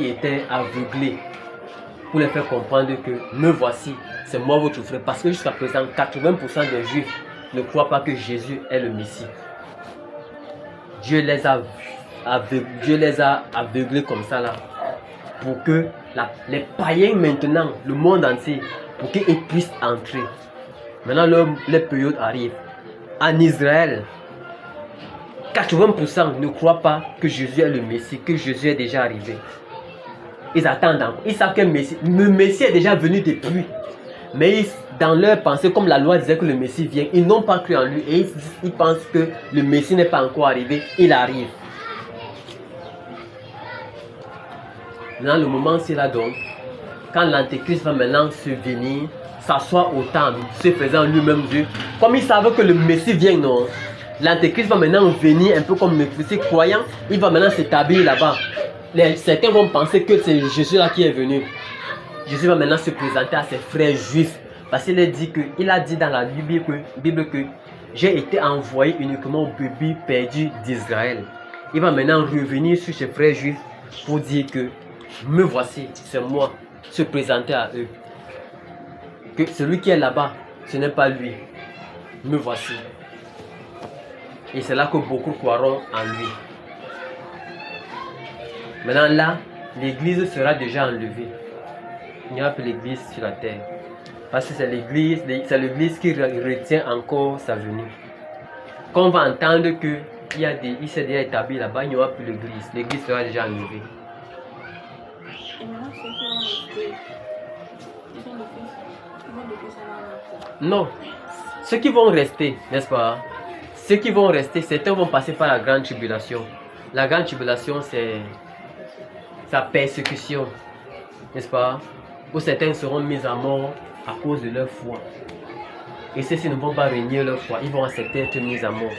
étaient aveuglés, pour les faire comprendre que me voici, c'est moi votre frère. Parce que jusqu'à présent, 80% des Juifs ne croient pas que Jésus est le Messie. Dieu les a aveuglés comme ça là, pour que les païens maintenant, le monde entier, pour qu'ils puissent entrer. Maintenant, les périodes arrivent. En Israël, 80% ne croient pas que Jésus est le Messie, que Jésus est déjà arrivé. Ils attendent encore. Ils savent que le Messie est déjà venu depuis. Mais dans leur pensée, comme la loi disait que le Messie vient, ils n'ont pas cru en lui et ils pensent que le Messie n'est pas encore arrivé. Il arrive. Maintenant, le moment c'est là donc, quand l'Antéchrist va maintenant se venir, s'asseoir au temple, se faisant lui-même Dieu, comme ils savent que le Messie vient, non, l'Antéchrist va maintenant venir un peu comme le Messie croyant, il va maintenant s'établir là-bas. Certains vont penser que c'est Jésus là qui est venu. Jésus va maintenant se présenter à ses frères juifs. Parce qu'il a dit dans la Bible que j'ai été envoyé uniquement au bébé perdu d'Israël. Il va maintenant revenir sur ses frères juifs pour dire que me voici, c'est moi, se présenter à eux. Que celui qui est là-bas, ce n'est pas lui. Me voici. Et c'est là que beaucoup croiront en lui. Maintenant là, l'église sera déjà enlevée. Il n'y aura plus l'église sur la terre. Parce que c'est l'église qui retient encore sa venue. Quand on va entendre qu'il s'est déjà établi là-bas, il n'y aura plus l'église. L'église sera déjà enlevée. Et maintenant, ceux qui vont rester, ils vont depuis ça là. Non. Ceux qui vont rester, n'est-ce pas? Ceux qui vont rester, certains vont passer par la grande tribulation. La grande tribulation, c'est sa persécution, n'est-ce pas? Où certains seront mis à mort à cause de leur foi. Et ceux-ci ne vont pas renier leur foi, ils vont accepter d'être mis à mort.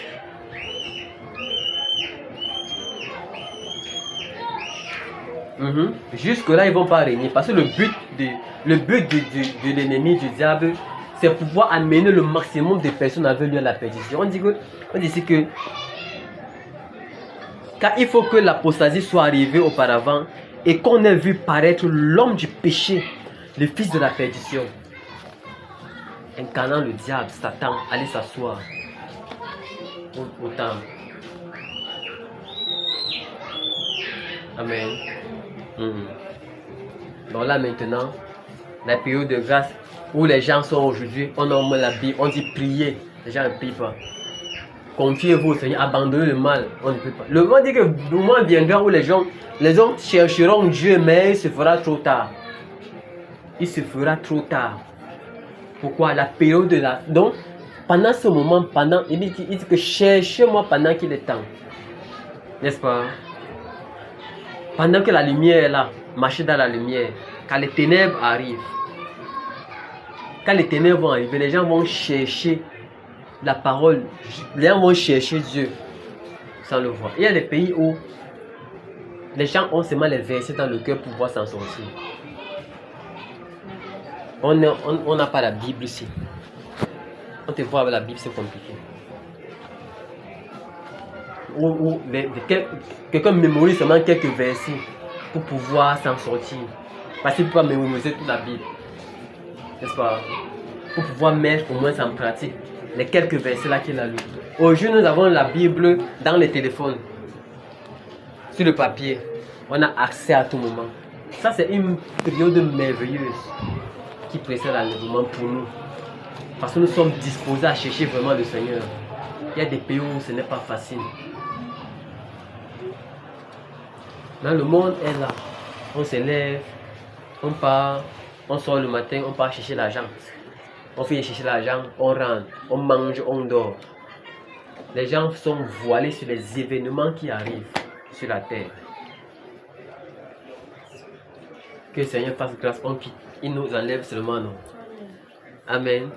Jusque-là, ils ne vont pas régner. Parce que le but de l'ennemi, du diable, c'est pouvoir amener le maximum de personnes avec lui à la perdition. On dit ici que car il faut que l'apostasie soit arrivée auparavant et qu'on ait vu paraître l'homme du péché, le fils de la perdition, incarnant le diable, Satan, aller s'asseoir au temple. Amen. Donc là maintenant, la période de grâce où les gens sont aujourd'hui, on nomme la Bible, on dit prier, les gens ne prient pas. Confiez-vous au Seigneur, abandonnez le mal, on ne peut pas. Le moment dit que le moment viendra où les hommes chercheront Dieu, mais il se fera trop tard. Il se fera trop tard. Pourquoi? La période de la... Donc, pendant ce moment, il dit que cherchez-moi pendant qu'il est temps. N'est-ce pas? Pendant que la lumière est là, marchez dans la lumière. Quand les ténèbres arrivent, quand les ténèbres vont arriver, les gens vont chercher la parole. Les gens vont chercher Dieu sans le voir. Il y a des pays où les gens ont seulement les versets dans le cœur pour pouvoir s'en sortir. On n'a pas la Bible ici. On te voit avec la Bible, c'est compliqué. quelqu'un mémorise seulement quelques versets pour pouvoir s'en sortir. Parce qu'il ne peut pas mémoriser toute la Bible. N'est-ce pas? Pour pouvoir mettre au moins en pratique les quelques versets là qu'il a lus. Aujourd'hui, nous avons la Bible dans les téléphones, sur le papier. On a accès à tout moment. Ça, c'est une période merveilleuse qui précède l'enlèvement pour nous. Parce que nous sommes disposés à chercher vraiment le Seigneur. Il y a des pays où ce n'est pas facile. Dans le monde est là. On se lève, on part, on sort le matin, on part chercher l'argent. On fait chercher l'argent, on rentre, on mange, on dort. Les gens sont voilés sur les événements qui arrivent sur la terre. Que le Seigneur fasse grâce, il nous enlève seulement, non? Amen.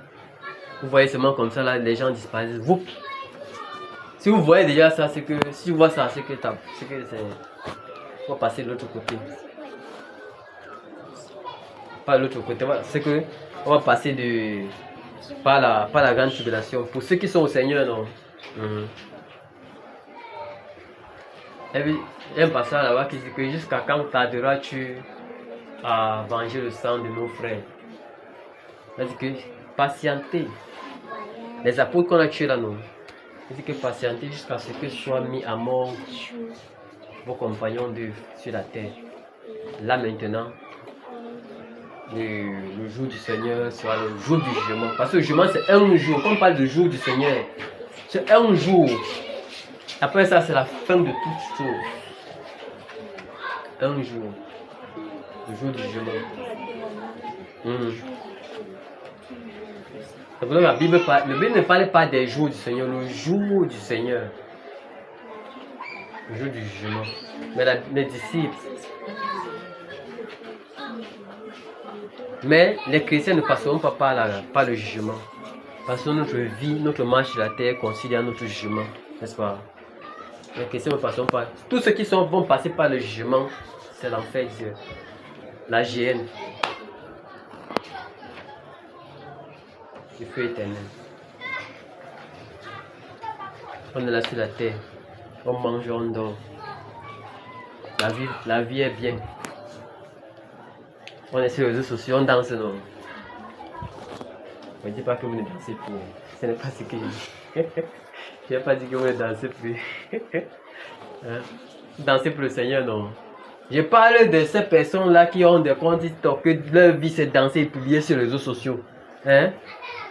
Vous voyez seulement comme ça, là, les gens disparaissent. Vous. Si vous voyez déjà ça, c'est que, si vous voyez ça, c'est que c'est... On va passer de l'autre côté. Pas de l'autre côté, c'est que on va passer par la grande tribulation. Pour ceux qui sont au Seigneur, non? Et puis, il y a un passage là-bas qui dit que jusqu'à quand tarderas-tu à venger le sang de nos frères? C'est-à-dire que patienter. Les apôtres qu'on a tués là, non? C'est que patienter jusqu'à ce que soient mis à mort vos compagnons d'œuvre sur la terre. Là maintenant, le jour du Seigneur sera le jour du jugement. Parce que le jugement c'est un jour. Quand on parle du jour du Seigneur, c'est un jour. Après ça, c'est la fin de toutes choses. Un jour. Le jour du jugement. Donc, la Bible ne parle pas des jours du Seigneur, le jour du Seigneur. Le jour du jugement. Mais les disciples. Mais les chrétiens ne passeront pas par le jugement. Parce que notre vie, notre marche sur la terre considère notre jugement. N'est-ce pas? Les chrétiens ne passeront pas. Tous ceux qui vont passer par le jugement, c'est l'enfer de Dieu. La géhenne. Le feu éternel. On est là sur la terre. On mange, on dort. La vie est bien. On est sur les réseaux sociaux, on danse, non? Ne me dites pas que vous ne dansez plus. Ce n'est pas ce que je dis. Je n'ai pas dit que vous ne dansez plus. Hein? Dansez pour le Seigneur, non? Je parle de ces personnes-là qui ont des comptes TikTok, que leur vie c'est danser et publier sur les réseaux sociaux. Hein?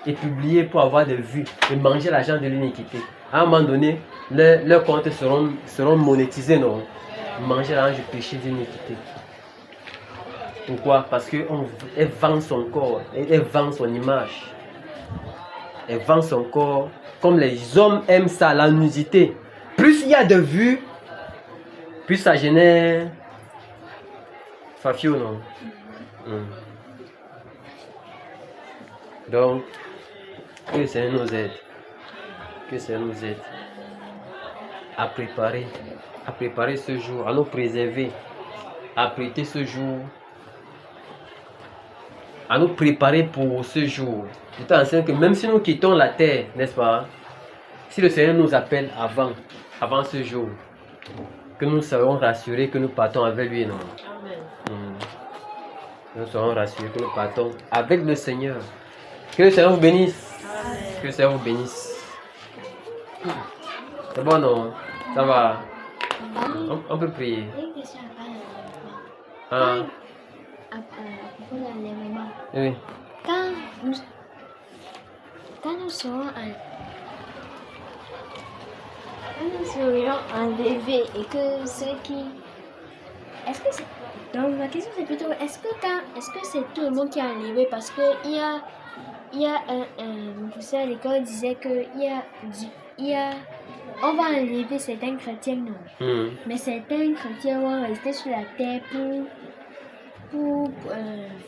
Et publier pour avoir des vues et manger l'argent de l'iniquité. À un moment donné, leurs comptes seront monétisés, non? Manger l'argent du péché de l'iniquité. Pourquoi? Parce qu'elle vend son corps, elle vend son image. Elle vend son corps comme les hommes aiment ça, la nudité. Plus il y a de vues, plus ça génère Fafio, non? Donc, que le Seigneur nous aide. Que le Seigneur nous aide à préparer ce jour, à nous préserver, à prêter ce jour, à nous préparer pour ce jour. Je t'enseigne que même si nous quittons la terre, n'est-ce pas? Si le Seigneur nous appelle avant ce jour, que nous serons rassurés que nous partons avec lui, non? Amen. Nous serons rassurés que nous partons avec le Seigneur. Que le Seigneur vous bénisse. Amen. Que le Seigneur vous bénisse. C'est bon, non? Ça va? On peut prier. À propos de l'enlèvement. Oui. Quand nous serons enlevés et que ceux qui... Est-ce que c'est... Donc ma question c'est plutôt, est-ce que c'est tout le monde qui est enlevé? Parce que il y a un professeur à l'école disait que on va enlever certains chrétiens, non? Mais certains chrétiens vont rester sur la terre pour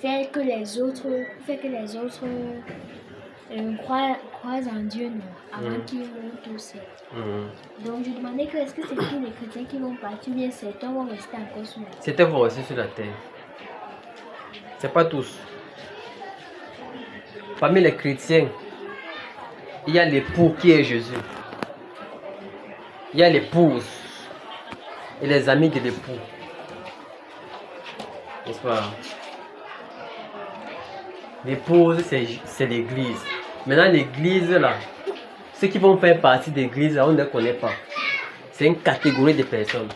faire que les autres croient en Dieu, non? Avant qu'ils vont tous. Donc je demandais que est-ce que c'est tous les chrétiens qui vont partir, bien certains vont rester encore sur la terre? Certains vont rester sur la terre. C'est pas tous. Parmi les chrétiens, il y a l'époux qui est Jésus. Il il y a l'épouse et les amis de l'époux. N'est-ce pas? L'épouse, c'est l'église. Maintenant, l'église, là, ceux qui vont faire partie de l'église, là, on ne les connaît pas. C'est une catégorie de personnes.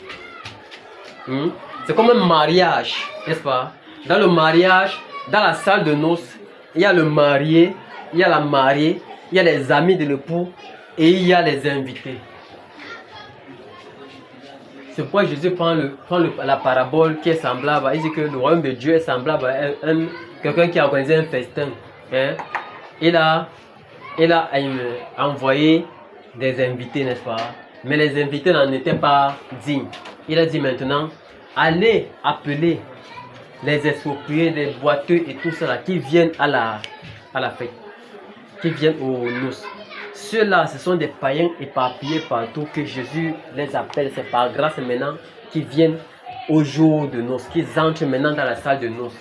C'est comme un mariage, n'est-ce pas? Dans le mariage, dans la salle de noces, il y a le marié, il y a la mariée, il y a les amis de l'époux et il y a les invités. C'est pourquoi Jésus prend la parabole qui est semblable. Il dit que le royaume de Dieu est semblable à quelqu'un qui a organisé un festin. Hein? Il a envoyé des invités, n'est-ce pas? Mais les invités n'en étaient pas dignes. Il a dit maintenant, allez appeler les estropiés, les boiteux et tout cela qui viennent à la fête, qui viennent aux noces. Ceux-là, ce sont des païens éparpillés partout que Jésus les appelle. C'est par grâce maintenant qu'ils viennent au jour de noces, qu'ils entrent maintenant dans la salle de noces.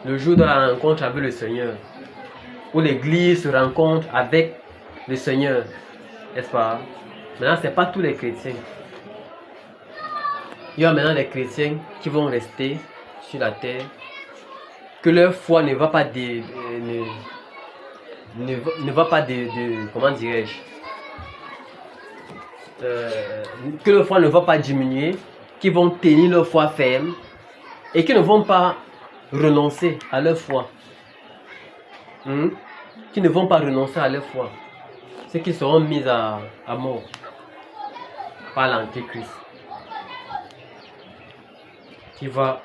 Le jour de la rencontre avec le Seigneur, où l'église se rencontre avec le Seigneur, n'est-ce pas? Maintenant, ce n'est pas tous les chrétiens. Il y a maintenant des chrétiens qui vont rester sur la terre, que leur foi ne va pas comment dirais-je, que leur foi ne va pas diminuer, qui vont tenir leur foi ferme et qui ne vont pas renoncer à leur foi. Qui ne vont pas renoncer à leur foi. Ceux qui seront mis à mort par l'Antéchrist. Qui va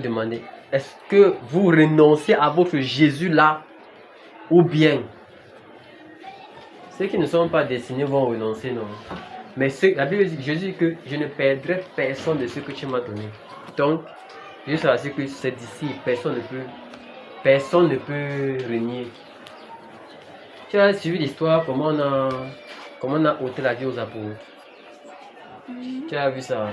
demander, est-ce que vous renoncez à votre Jésus là ou bien ceux qui ne sont pas destinés vont renoncer, non? Mais la Bible dit, Jésus dit que je ne perdrai personne de ce que tu m'as donné. Donc, Jésus s'assure que c'est d'ici, personne ne peut renier. Tu as suivi l'histoire, comment on a ôté la vie aux apôtres. Tu as vu ça?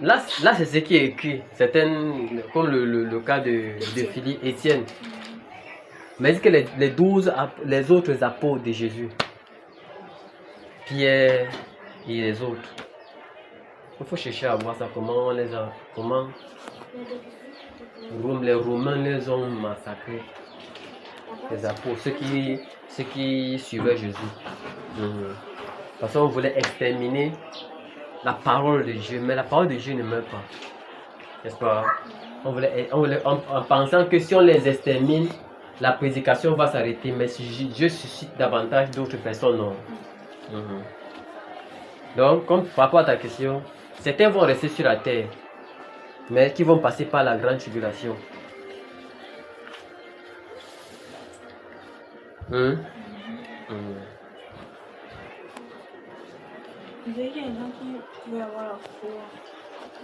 Là c'est ce qui est écrit. C'est comme le cas de Philippe, Étienne. Mais il dit que les autres apôtres de Jésus, Pierre et les autres, il faut chercher à voir ça, comment les Romains les ont massacrés. Les apôtres, ceux qui suivaient Jésus. Parce qu'on voulait exterminer la parole de Dieu, mais la parole de Dieu ne meurt pas. N'est-ce pas? En pensant que si on les extermine, la prédication va s'arrêter, mais si Dieu suscite davantage d'autres personnes, non. Donc, comme par rapport à ta question, certains vont rester sur la terre, mais qui vont passer par la grande tribulation. Il y a des gens qui veulent avoir la foi.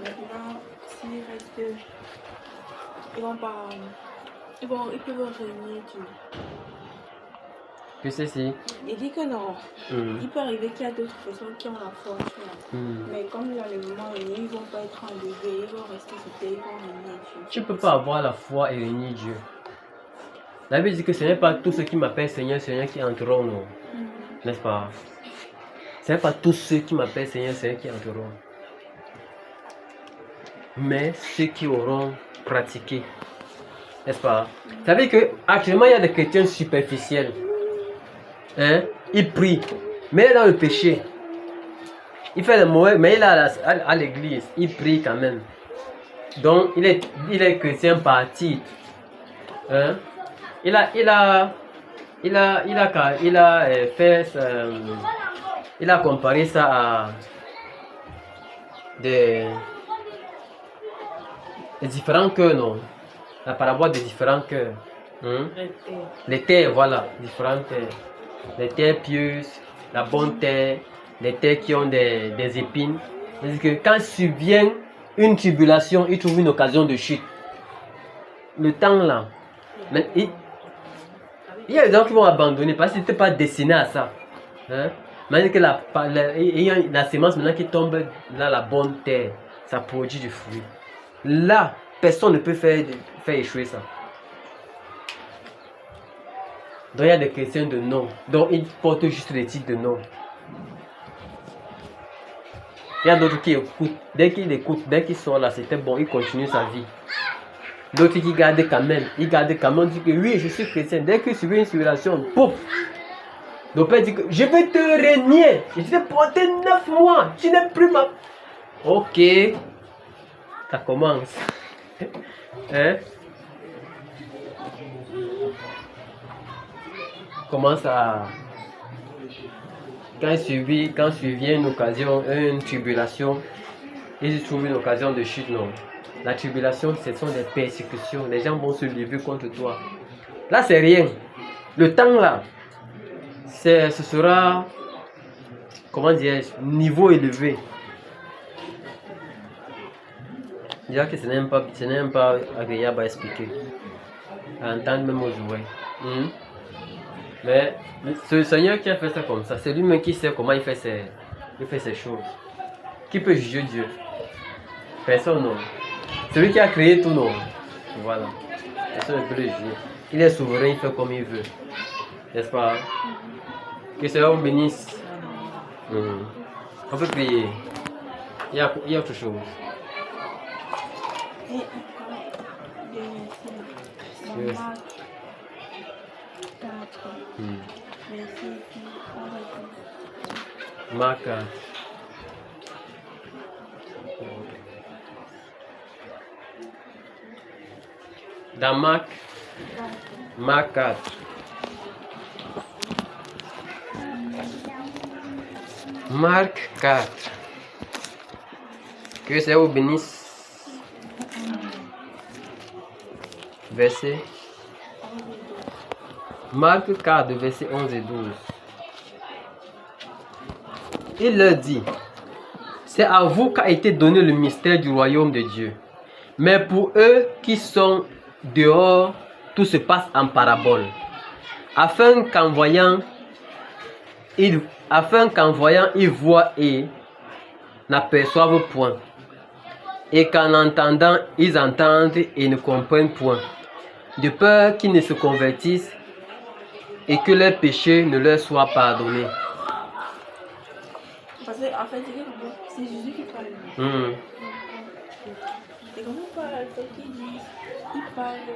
Maintenant, s'ils restent, ils peuvent renier Dieu. Que c'est si? Il dit que non. Il peut arriver qu'il y a d'autres personnes qui ont la foi. Mais comme il y a le moment renier, ils ne vont pas être enlevés, ils vont rester sur terre, ils vont renier Dieu. Tu ne peux pas avoir la foi et renier Dieu. La Bible dit que ce n'est pas tous ceux qui m'appellent Seigneur, Seigneur qui entreront, non. N'est-ce pas? Ce n'est pas tous ceux qui m'appellent Seigneur, Seigneur qui entreront. Mais ceux qui auront pratiqué. N'est-ce pas? Vous savez qu'actuellement, il y a des chrétiens superficiels. Il prie, mais il est dans le péché. Il fait le mauvais, mais il est à l'église. Il prie quand même. Donc, il est chrétien par titre. Il a comparé ça à des différents cœurs, non? La parabole des différents cœurs. Les terres, voilà, différentes terres. Les terres pieuses, la bonne terre, les terres qui ont des épines. C'est-à-dire que quand survient une tribulation, il trouve une occasion de chute. Le temps là, mais il y a des gens qui vont abandonner parce qu'ils n'étaient pas destinés à ça. Mais que il y a la sémence maintenant qui tombe dans la bonne terre, ça produit du fruit. Là, personne ne peut faire échouer ça. Donc il y a des chrétiens de nom, donc ils portent juste les titres de nom. Il y a d'autres qui écoutent, dès qu'ils sont là, c'était bon, ils continuent sa vie. D'autres qui gardent quand même, on dit que oui, je suis chrétien. Dès qu'ils suivent une civilisation, pouf! Le père dit que je vais te régner, je t'ai porté 9 mois, tu n'es plus ma... Ok, ça commence. Hein? Commence à... Quand survient une occasion, une tribulation, ils trouvent une occasion de chute, non. La tribulation, ce sont des persécutions. Les gens vont se lever contre toi. Là, c'est rien. Le temps, là, ce sera, comment dirais-je, niveau élevé. Je dirais que ce n'est même pas agréable à expliquer. À entendre même aux oreilles. Mais ce Seigneur qui a fait ça comme ça, c'est lui-même qui sait comment il fait ces choses. Qui peut juger Dieu? Personne, non. Celui qui a créé tout, non. Voilà. Personne ne peut le juger. Il est souverain, il fait comme il veut. N'est-ce pas? Que cela vous bénisse. On peut prier. Il y a autre chose. Yes. Marc 4. Dans Marc 4. Marc 4. Que ça vous bénisse. Verset. Marc 4, verset 11 et 12. Il leur dit, c'est à vous qu'a été donné le mystère du royaume de Dieu. Mais pour eux qui sont dehors, tout se passe en parabole. Afin qu'en voyant, ils voient et n'aperçoivent point. Et qu'en entendant, ils entendent et ne comprennent point. De peur qu'ils ne se convertissent et que leurs péchés ne leur soient pardonnés. Parce qu'en fait, c'est Jésus qui parle. Et comment il parle, il parle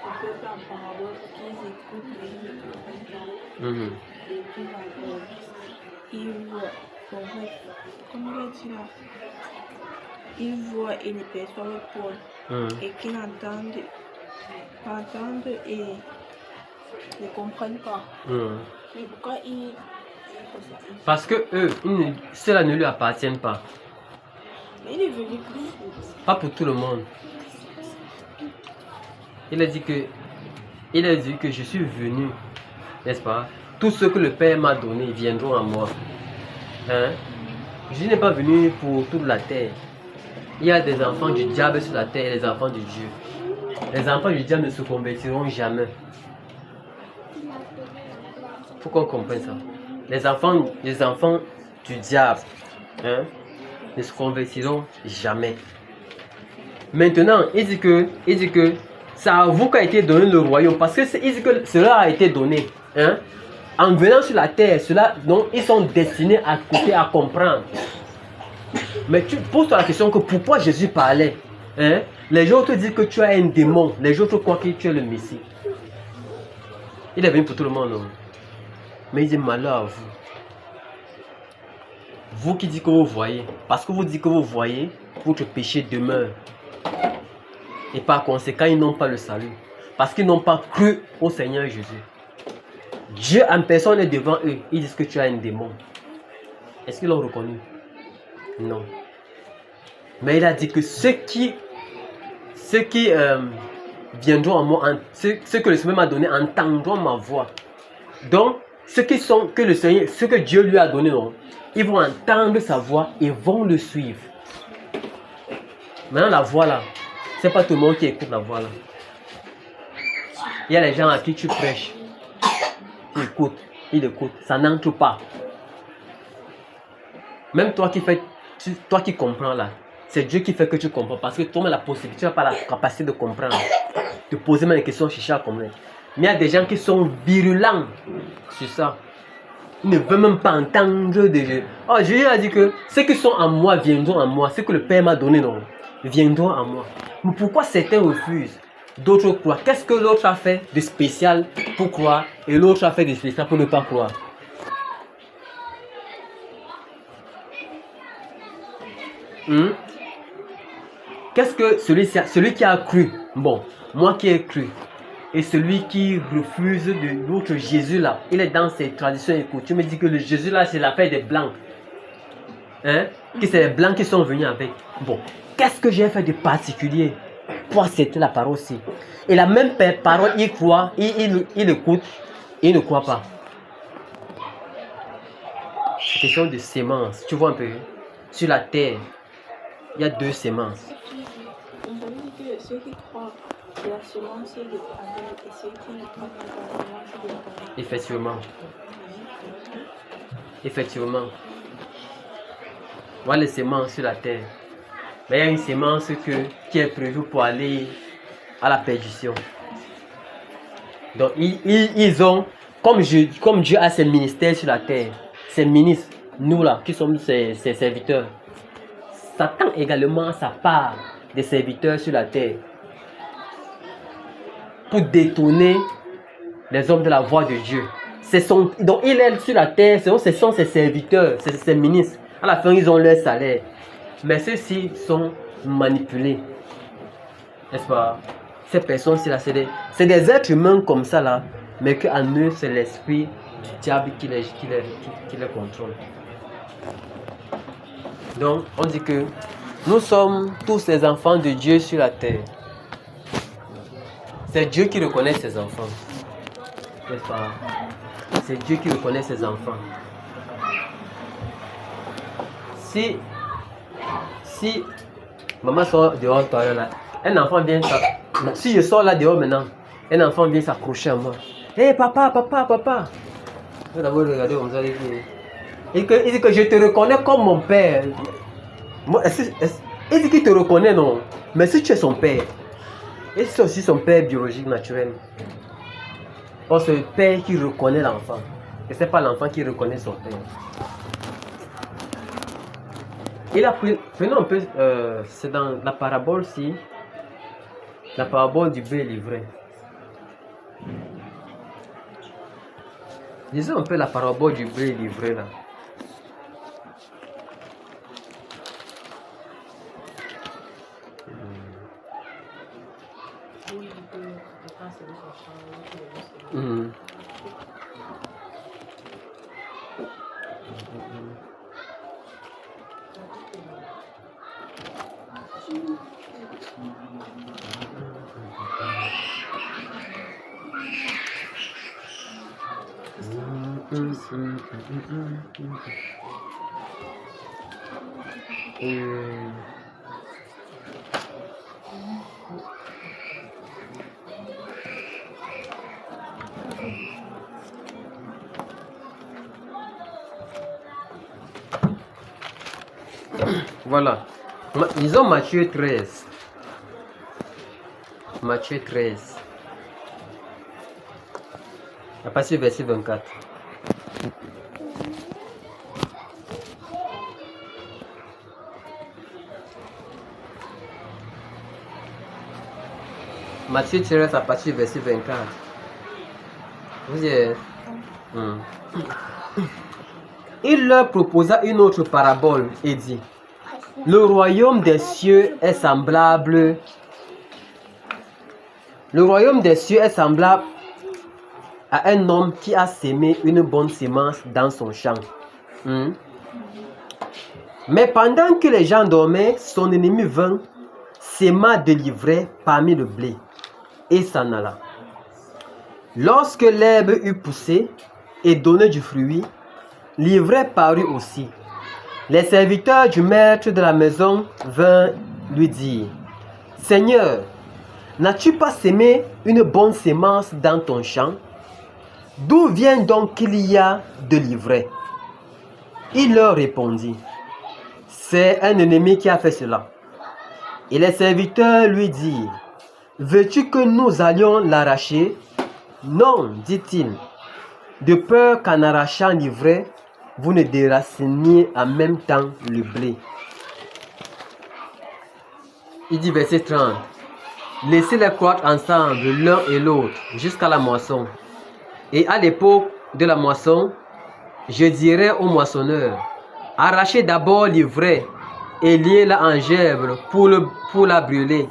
au peuple en parabole, qu'ils écoutent et ils voient. Comment il a dit là? Ils voient et ne perçoivent point. Et qu'ils entendent et ne comprennent pas. Mais pourquoi ils... Parce que eux, cela ne lui appartiennent pas. Mais il est venu pour... Pas pour tout le monde. Il a dit que je suis venu, n'est-ce pas? Tout ce que le Père m'a donné viendront à moi. Hein? Je n'ai pas venu pour toute la terre. Il y a des enfants du diable sur la terre et les enfants du Dieu. Les enfants du diable ne se convertiront jamais. Il faut qu'on comprenne ça. Les enfants du diable, hein, ne se convertiront jamais. Maintenant, il dit que c'est à vous qu'a été donné le royaume. Parce que il dit que cela a été donné. Hein, en venant sur la terre, donc ils sont destinés à écouter, à comprendre. Mais tu poses-toi la question que pourquoi Jésus parlait. Hein? Les gens te disent que tu as un démon. Les autres croient que tu es le Messie. Il est venu pour tout le monde. Non? Mais il dit malheur à vous. Vous qui dites que vous voyez. Parce que vous dites que vous voyez, votre péché demeure. Et par conséquent, ils n'ont pas le salut. Parce qu'ils n'ont pas cru au Seigneur Jésus. Dieu en personne est devant eux. Ils disent que tu as un démon. Est-ce qu'ils l'ont reconnu? Non. Mais il a dit que ceux qui viendront à moi, ceux que le Seigneur m'a donné, entendront ma voix. Donc, ceux que Dieu lui a donné, non, ils vont entendre sa voix et vont le suivre. Maintenant, la voix là, c'est pas tout le monde qui écoute la voix là. Il y a les gens à qui tu prêches. Ils écoutent, ça n'entre pas. Même toi qui comprends là, c'est Dieu qui fait que tu comprends. Parce que toi-même, la possibilité, tu n'as pas la capacité de comprendre. De poser même des questions, chercher à comprendre. Mais il y a des gens qui sont virulents sur ça. Ils ne veulent même pas entendre de Dieu. Oh, Jésus a dit que ceux qui sont en moi viendront en moi. Ce que le Père m'a donné, non, viendront en moi. Mais pourquoi certains refusent? D'autres croient. Qu'est-ce que l'autre a fait de spécial pour croire et l'autre a fait de spécial pour ne pas croire? Qu'est-ce que celui qui a cru? Bon, moi qui ai cru. Et celui qui refuse de l'autre Jésus là, il est dans ses traditions et coutumes. Il dit que le Jésus là, c'est l'affaire des Blancs. Hein? Que c'est les Blancs qui sont venus avec. Bon, qu'est-ce que j'ai fait de particulier pour accepter la parole aussi? Et la même parole, il croit, il écoute, et il ne croit pas. C'est question de sémence. Tu vois un peu? Sur la terre, il y a deux sémences. On veut dire que ceux qui croient que la semence est de Abel et ceux qui ne croient pas que la semence est de Caïn. Effectivement. Effectivement. Voilà les semences sur la terre. Mais il y a une sémence qui est prévue pour aller à la perdition. Donc ils ont, comme Dieu a ses ministères sur la terre, ses ministres, nous là, qui sommes ses serviteurs, Satan également a sa part des serviteurs sur la terre pour détourner les hommes de la voie de Dieu. Donc il est sur la terre, ce sont ses serviteurs, ses ministres. À la fin, ils ont leur salaire. Mais ceux-ci sont manipulés. N'est-ce pas? Ces personnes-ci, c'est des êtres humains comme ça, là, mais qu'en eux, c'est l'esprit du diable qui les contrôle. Donc, on dit que nous sommes tous les enfants de Dieu sur la terre. C'est Dieu qui reconnaît ses enfants. N'est-ce pas? C'est Dieu qui reconnaît ses enfants. Si maman sort dehors, là, un enfant vient, si je sors là dehors maintenant, un enfant vient s'accrocher à moi. Hé, papa. Je vais d'abord regarder comme ça. Il dit que je te reconnais comme mon père. Il dit qu'il te reconnaît, non. Mais si tu es son père, et c'est aussi son père biologique naturel. Or, c'est le père qui reconnaît l'enfant. Et ce n'est pas l'enfant qui reconnaît son père. Il a pris, prenons un peu, c'est dans la parabole-ci, la parabole du blé livré. Lisons un peu la parabole du blé livré là. Voilà. Lisons Matthieu 13. Matthieu 13. À partir du verset 24. Matthieu 13 à partir du verset 24. Vous y êtes? Il leur proposa une autre parabole et dit: le royaume des cieux est semblable. Le royaume des cieux est semblable à un homme qui a sémé une bonne semence dans son champ. Mais pendant que les gens dormaient, son ennemi vint, séma de l'ivraie parmi le blé, et s'en alla. Lorsque l'herbe eut poussé et donné du fruit, l'ivraie parut aussi. Les serviteurs du maître de la maison vinrent lui dire: Seigneur, n'as-tu pas sémé une bonne semence dans ton champ? D'où vient donc qu'il y a de l'ivraie? Il leur répondit: c'est un ennemi qui a fait cela. Et les serviteurs lui dirent, veux-tu que nous allions l'arracher? Non, dit-il, de peur qu'en arrachant l'ivraie, vous ne déraciniez en même temps le blé. Il dit verset 30, laissez-les croître ensemble l'un et l'autre jusqu'à la moisson. Et à l'époque de la moisson, je dirai au moissonneur, arrachez d'abord l'ivraie et liez-la en gerbes pour la brûler,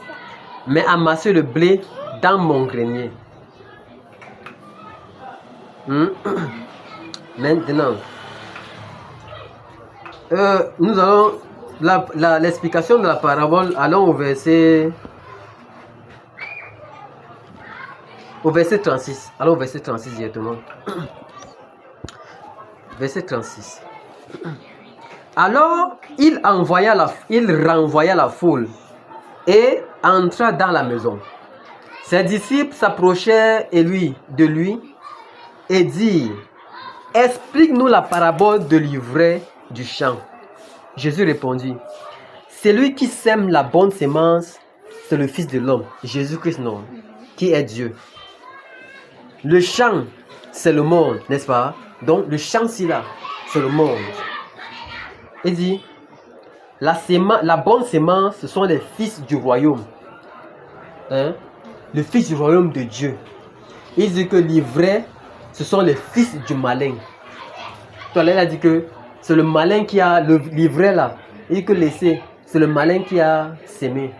mais amassez le blé dans mon grenier. Maintenant, nous allons l'explication de la parabole. Allons au verset 36. Allons au verset 36 directement. Verset 36. Alors il renvoya la foule et entra dans la maison. Ses disciples s'approchèrent de lui et dirent, explique-nous la parabole de l'ivraie du champ. Jésus répondit, celui qui sème la bonne sémence, c'est le Fils de l'homme, Jésus-Christ, non, qui est Dieu. Le champ, c'est le monde, n'est-ce pas? Donc le champ, c'est là, c'est le monde. Il dit, la bonne sémence, ce sont les fils du royaume. Le fils du royaume de Dieu. Il dit que l'ivraie, ce sont les fils du malin. Tout à l'heure, il a dit que c'est le malin qui a l'ivraie là. Il dit que laisser, c'est le malin qui a sémé.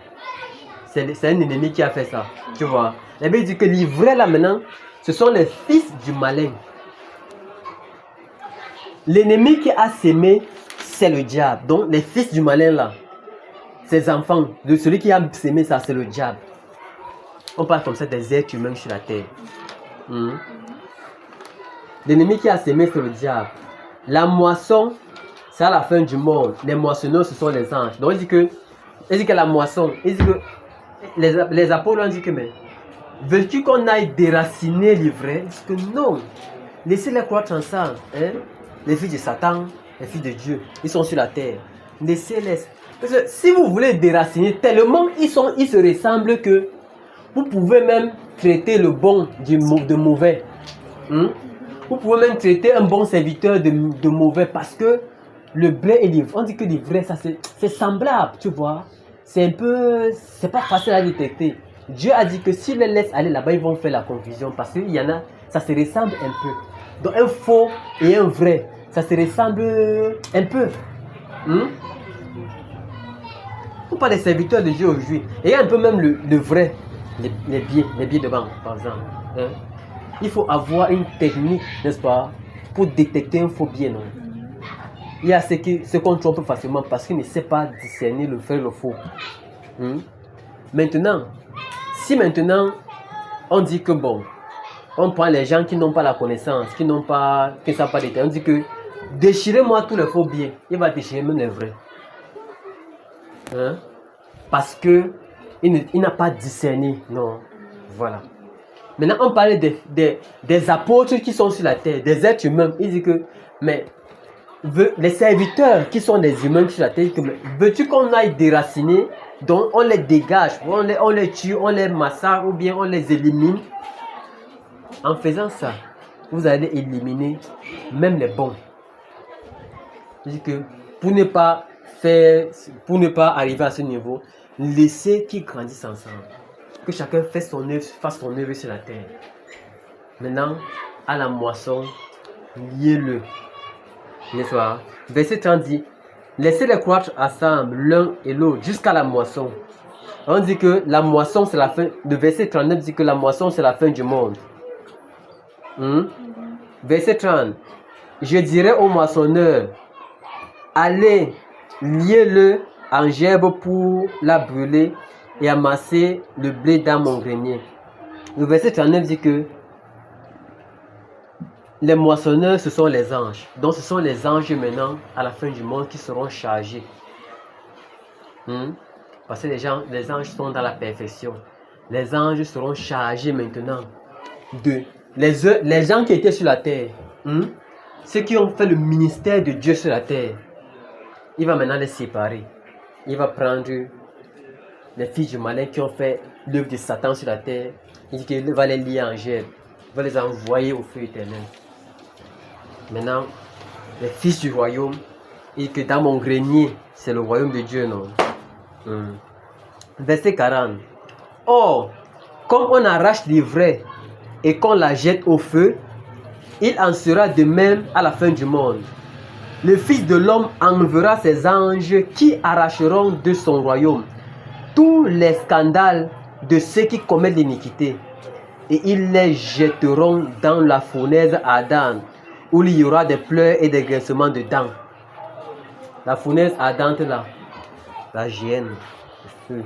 C'est un ennemi qui a fait ça. Tu vois. Et bien il dit que l'ivraie là maintenant, ce sont les fils du malin. L'ennemi qui a sémé, c'est le diable. Donc les fils du malin là, ses enfants, de celui qui a sémé ça, c'est le diable. On parle comme ça des êtres humains sur la terre. L'ennemi qui a sémé, c'est le diable. La moisson, c'est à la fin du monde. Les moissonneurs, ce sont les anges. Donc il dit que la moisson, il dit que les apôtres ont dit que mais veux-tu qu'on aille déraciner l'ivraie? Il dit que non. Laissez-les croître ensemble. Les fils de Satan, les fils de Dieu, ils sont sur la terre. Laissez-les. Parce que si vous voulez déraciner, tellement ils se ressemblent que vous pouvez même traiter le bon de mauvais. Vous pouvez même traiter un bon serviteur de mauvais parce que le blé et l'ivraie, on dit que l'ivraie, ça c'est semblable, tu vois. C'est un peu, c'est pas facile à détecter. Dieu a dit que s'il les laisse aller là-bas, ils vont faire la confusion parce qu'il y en a, ça se ressemble un peu. Donc un faux et un vrai, ça se ressemble un peu. On parle des serviteurs de Dieu aujourd'hui. Et il y a un peu même le vrai, les biais de banque, par exemple. Il faut avoir une technique, n'est-ce pas, pour détecter un faux billet, non? Il y a ceux qu'on trompe facilement parce qu'ils ne savent pas discerner le vrai et le faux. Maintenant, si maintenant on dit que bon, on prend les gens qui n'ont pas la connaissance, qui ne savent pas détecter, on dit que déchirez-moi tous les faux billets, il va déchirer même les vrais. Parce que il n'a pas discerné, non, voilà. Maintenant, on parlait des apôtres qui sont sur la terre, des êtres humains. Il dit que, mais, les serviteurs qui sont des humains sur la terre, veux-tu qu'on aille déraciner? Donc, on les dégage, on les tue, on les massacre ou bien on les élimine. En faisant ça, vous allez éliminer même les bons. Il dit que, pour ne pas arriver à ce niveau, laissez qu'ils grandissent ensemble. Que chacun fasse son œuvre sur la terre. Maintenant, à la moisson, liez-le. N'est-ce pas? Verset 30 dit, laissez-les croître ensemble l'un et l'autre jusqu'à la moisson. On dit que la moisson c'est la fin. Le verset 39 dit que la moisson c'est la fin du monde. Verset 30. Je dirai au moissonneur, allez, liez-le en gerbe pour la brûler et amasser le blé dans mon grenier. Le verset 39 dit que les moissonneurs, ce sont les anges. Donc, ce sont les anges maintenant, à la fin du monde, qui seront chargés. Parce que les anges sont dans la perfection. Les anges seront chargés maintenant de... Les gens qui étaient sur la terre, ceux qui ont fait le ministère de Dieu sur la terre, il va maintenant les séparer. Il va prendre les fils du malin qui ont fait l'œuvre de Satan sur la terre. Il dit qu'il va les lier en gel, il va les envoyer au feu éternel. Maintenant, les fils du royaume, il dit que dans mon grenier, c'est le royaume de Dieu, non? Verset 40. Or, comme on arrache l'ivraie et qu'on la jette au feu, il en sera de même à la fin du monde. Le Fils de l'homme enverra ses anges qui arracheront de son royaume tous les scandales de ceux qui commettent l'iniquité, et ils les jetteront dans la fournaise ardente, où il y aura des pleurs et des grincements de dents. La fournaise ardente là, la géhenne, le feu.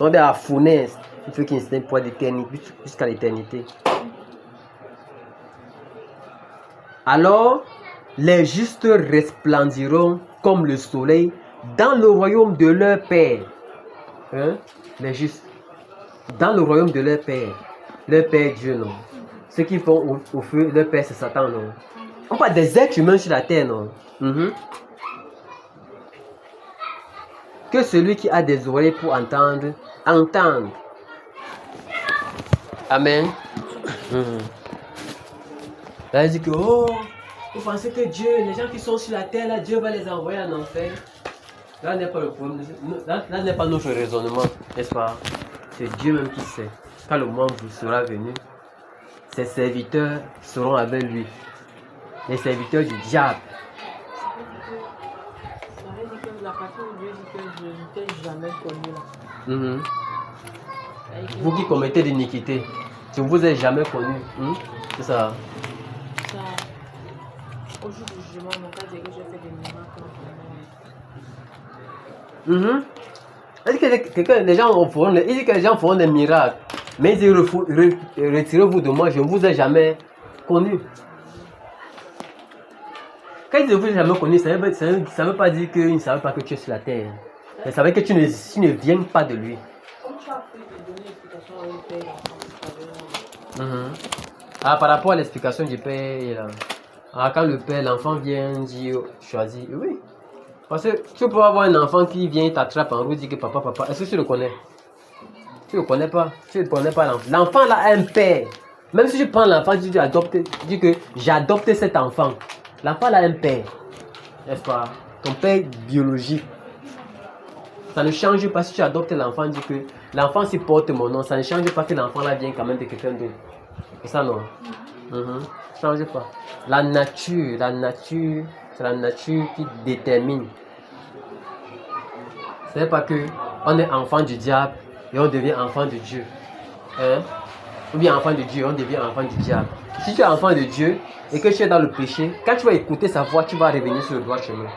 On est à la fournaise, il faut qu'il s'éteigne pour l'éternité, jusqu'à l'éternité. Alors, les justes resplendiront comme le soleil dans le royaume de leur Père. Les justes, dans le royaume de leur Père. Leur Père Dieu, non. Ceux qui font au feu, leur Père c'est Satan, non. On parle des êtres humains sur la terre, non. Que celui qui a des oreilles pour entendre, entende. Amen. Là, il dit que, oh, vous pensez que Dieu, les gens qui sont sur la terre, là, Dieu va les envoyer en enfer. Là n'est pas le problème, là n'est pas notre raisonnement, n'est-ce pas? C'est Dieu même qui sait. Quand le moment sera venu, ses serviteurs seront avec lui. Les serviteurs du diable. Ça veut dire que la partie où Dieu dit que je ne t'ai jamais connu là. Vous qui commettez l'iniquité, je ne vous ai jamais connu. C'est ça. Ça, au jour du jugement, mon cas dit que j'ai fait des miracles. Il dit que les gens feront des miracles. Mais ils disent retirez-vous de moi, je ne vous ai jamais connu. Quand ils disent ne vous ai jamais connu, ça ne veut pas dire qu'ils ne savaient pas que tu es sur la terre. Mais ça veut dire que tu ne viens pas de lui. Comme tu as fait de donner l'explication à une paix, par rapport à l'explication du père, quand le père, l'enfant vient dire choisis, oui. Parce que tu peux avoir un enfant qui vient t'attrape en route et dit que papa, est-ce que tu le connais? Tu ne le connais pas. Tu ne connais pas l'enfant. L'enfant là a un père. Même si tu prends l'enfant, tu dis que j'ai adopté cet enfant. L'enfant là a un père. N'est-ce pas? Ton père biologique. Ça ne change pas si tu adoptes l'enfant, dis que l'enfant s'y porte mon nom. Ça ne change pas que l'enfant là vient quand même de quelqu'un d'autre. C'est ça non? Ça ne change pas. La nature, c'est la nature qui détermine. Ce n'est pas que on est enfant du diable et on devient enfant de Dieu. Ou bien enfant de Dieu, on devient enfant du diable. Si tu es enfant de Dieu et que tu es dans le péché, quand tu vas écouter sa voix, tu vas revenir sur le droit chemin.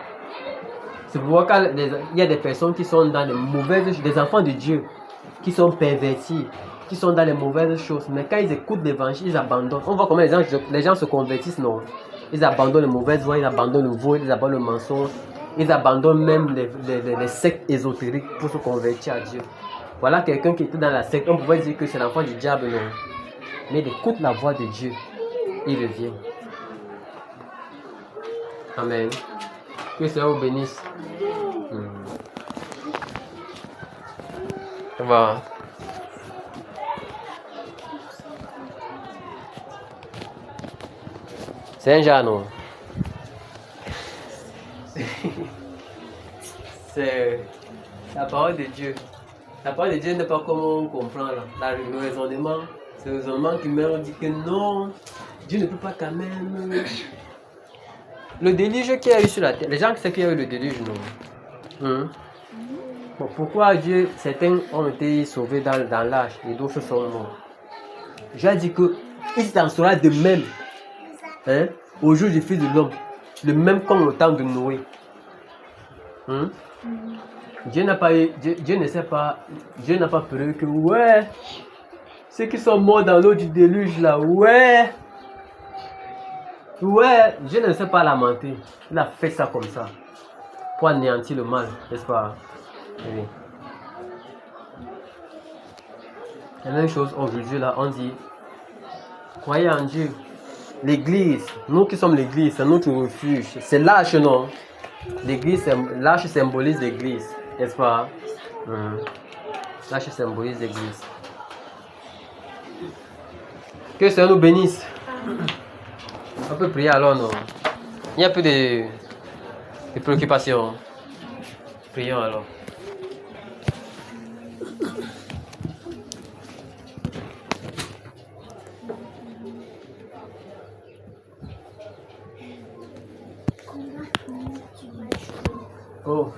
C'est pourquoi il y a des personnes qui sont dans les mauvaises, des enfants de Dieu, qui sont pervertis, qui sont dans les mauvaises choses. Mais quand ils écoutent l'évangile, ils abandonnent. On voit comment les gens se convertissent, non? Ils abandonnent les mauvaises voies, ils abandonnent le vol, ils abandonnent le mensonge. Ils abandonnent même les sectes ésotériques pour se convertir à Dieu. Voilà quelqu'un qui était dans la secte. On pouvait dire que c'est l'enfant du diable, non? Mais il écoute la voix de Dieu. Il revient. Amen. Que Seigneur vous bénisse. Ça va. C'est un genre, non? C'est la parole de Dieu. La parole de Dieu n'est pas comme on comprend là. Le raisonnement, c'est le raisonnement qui me dit que non, Dieu ne peut pas quand même. Le déluge qu'il y a eu sur la terre, les gens qui savent qu'il y a eu le déluge, non? Bon, pourquoi Dieu, certains ont été sauvés dans l'âge et d'autres sont morts? J'ai dit que il en sera de même au jour du Fils de l'homme, le même comme au temps de Noé. Dieu n'a pas eu, Dieu ne sait pas, Dieu n'a pas prévu que ouais, ceux qui sont morts dans l'eau du déluge là, ouais, Dieu ne sait pas lamenter. Il a fait ça comme ça pour anéantir le mal, n'est-ce pas? Oui. La même chose aujourd'hui là, on dit croyez en Dieu. L'église, nous qui sommes l'église, c'est notre refuge. C'est l'arche, non? L'église, l'arche symbolise l'église, n'est-ce pas? L'H symbolise l'église. Que le Seigneur nous bénisse. On peut prier alors, non? Il n'y a plus de préoccupations. Prions alors. Oh.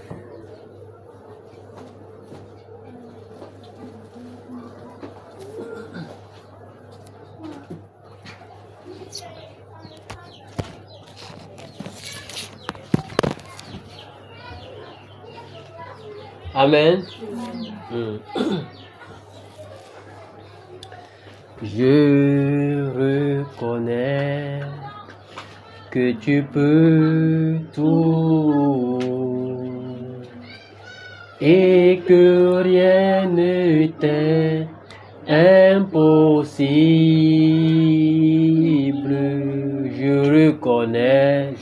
Amen. Je reconnais que tu peux tout et que rien ne t'est impossible. Je reconnais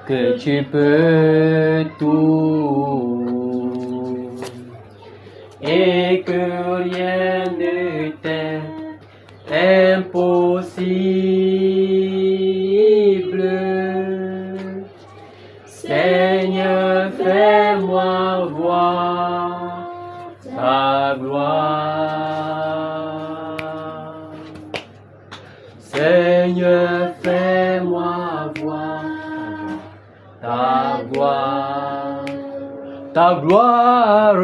que tu peux tout et que rien ne t'est impossible. Seigneur, fais-moi voir ta gloire. Seigneur, fais-moi voir ta gloire, ta gloire,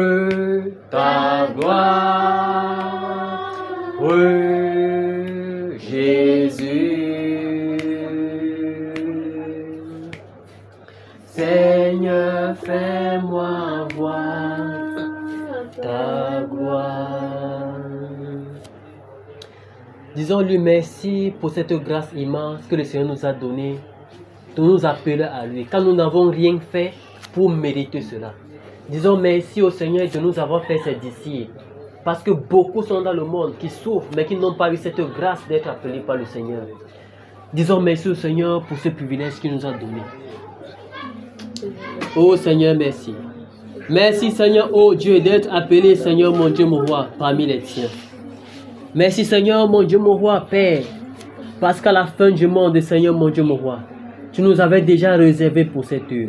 ta gloire, Jésus. Seigneur, fais-moi voir ta gloire. Disons-lui merci pour cette grâce immense que le Seigneur nous a donnée, de nous appeler à lui, quand nous n'avons rien fait pour mériter cela. Disons merci au Seigneur de nous avoir fait ses disciples, parce que beaucoup sont dans le monde qui souffrent, mais qui n'ont pas eu cette grâce d'être appelés par le Seigneur. Disons merci au Seigneur pour ce privilège qu'il nous a donné. Oh Seigneur, merci. Merci Seigneur, oh Dieu, d'être appelé Seigneur, mon Dieu, mon roi, parmi les tiens. Merci Seigneur, mon Dieu, mon roi, Père, parce qu'à la fin du monde, Seigneur, mon Dieu, mon roi, tu nous avais déjà réservé pour cette heure.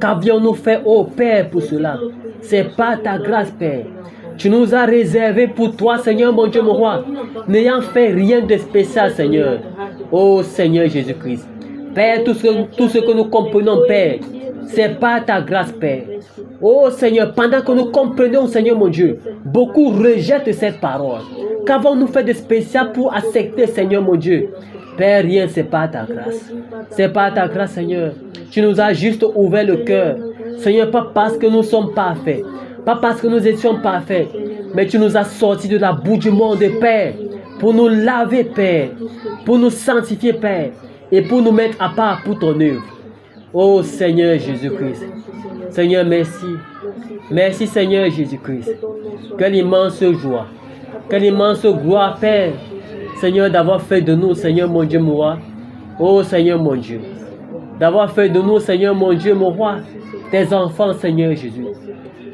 Qu'avions-nous fait, oh Père, pour cela? C'est pas ta grâce, Père. Tu nous as réservé pour toi, Seigneur, mon Dieu, mon roi, n'ayant fait rien de spécial, Seigneur. Oh Seigneur Jésus-Christ. Père, tout ce que nous comprenons, Père, c'est pas ta grâce, Père. Oh Seigneur, pendant que nous comprenons, Seigneur, mon Dieu, beaucoup rejettent ces paroles. Qu'avons-nous fait de spécial pour accepter, Seigneur, mon Dieu? Père, rien, c'est pas ta grâce. C'est pas ta grâce, Seigneur. Tu nous as juste ouvert le cœur. Seigneur, pas parce que nous sommes parfaits, pas parce que nous étions parfaits, mais tu nous as sortis de la boue du monde, Père, pour nous laver, Père, pour nous sanctifier, Père, et pour nous mettre à part pour ton œuvre. Oh Seigneur Jésus-Christ. Seigneur, merci. Merci, Seigneur Jésus-Christ. Quelle immense joie. Quelle immense gloire, Père. Seigneur, d'avoir fait de nous, Seigneur, mon Dieu, mon roi. Oh, Seigneur, mon Dieu. D'avoir fait de nous, Seigneur, mon Dieu, mon roi. Tes enfants, Seigneur Jésus.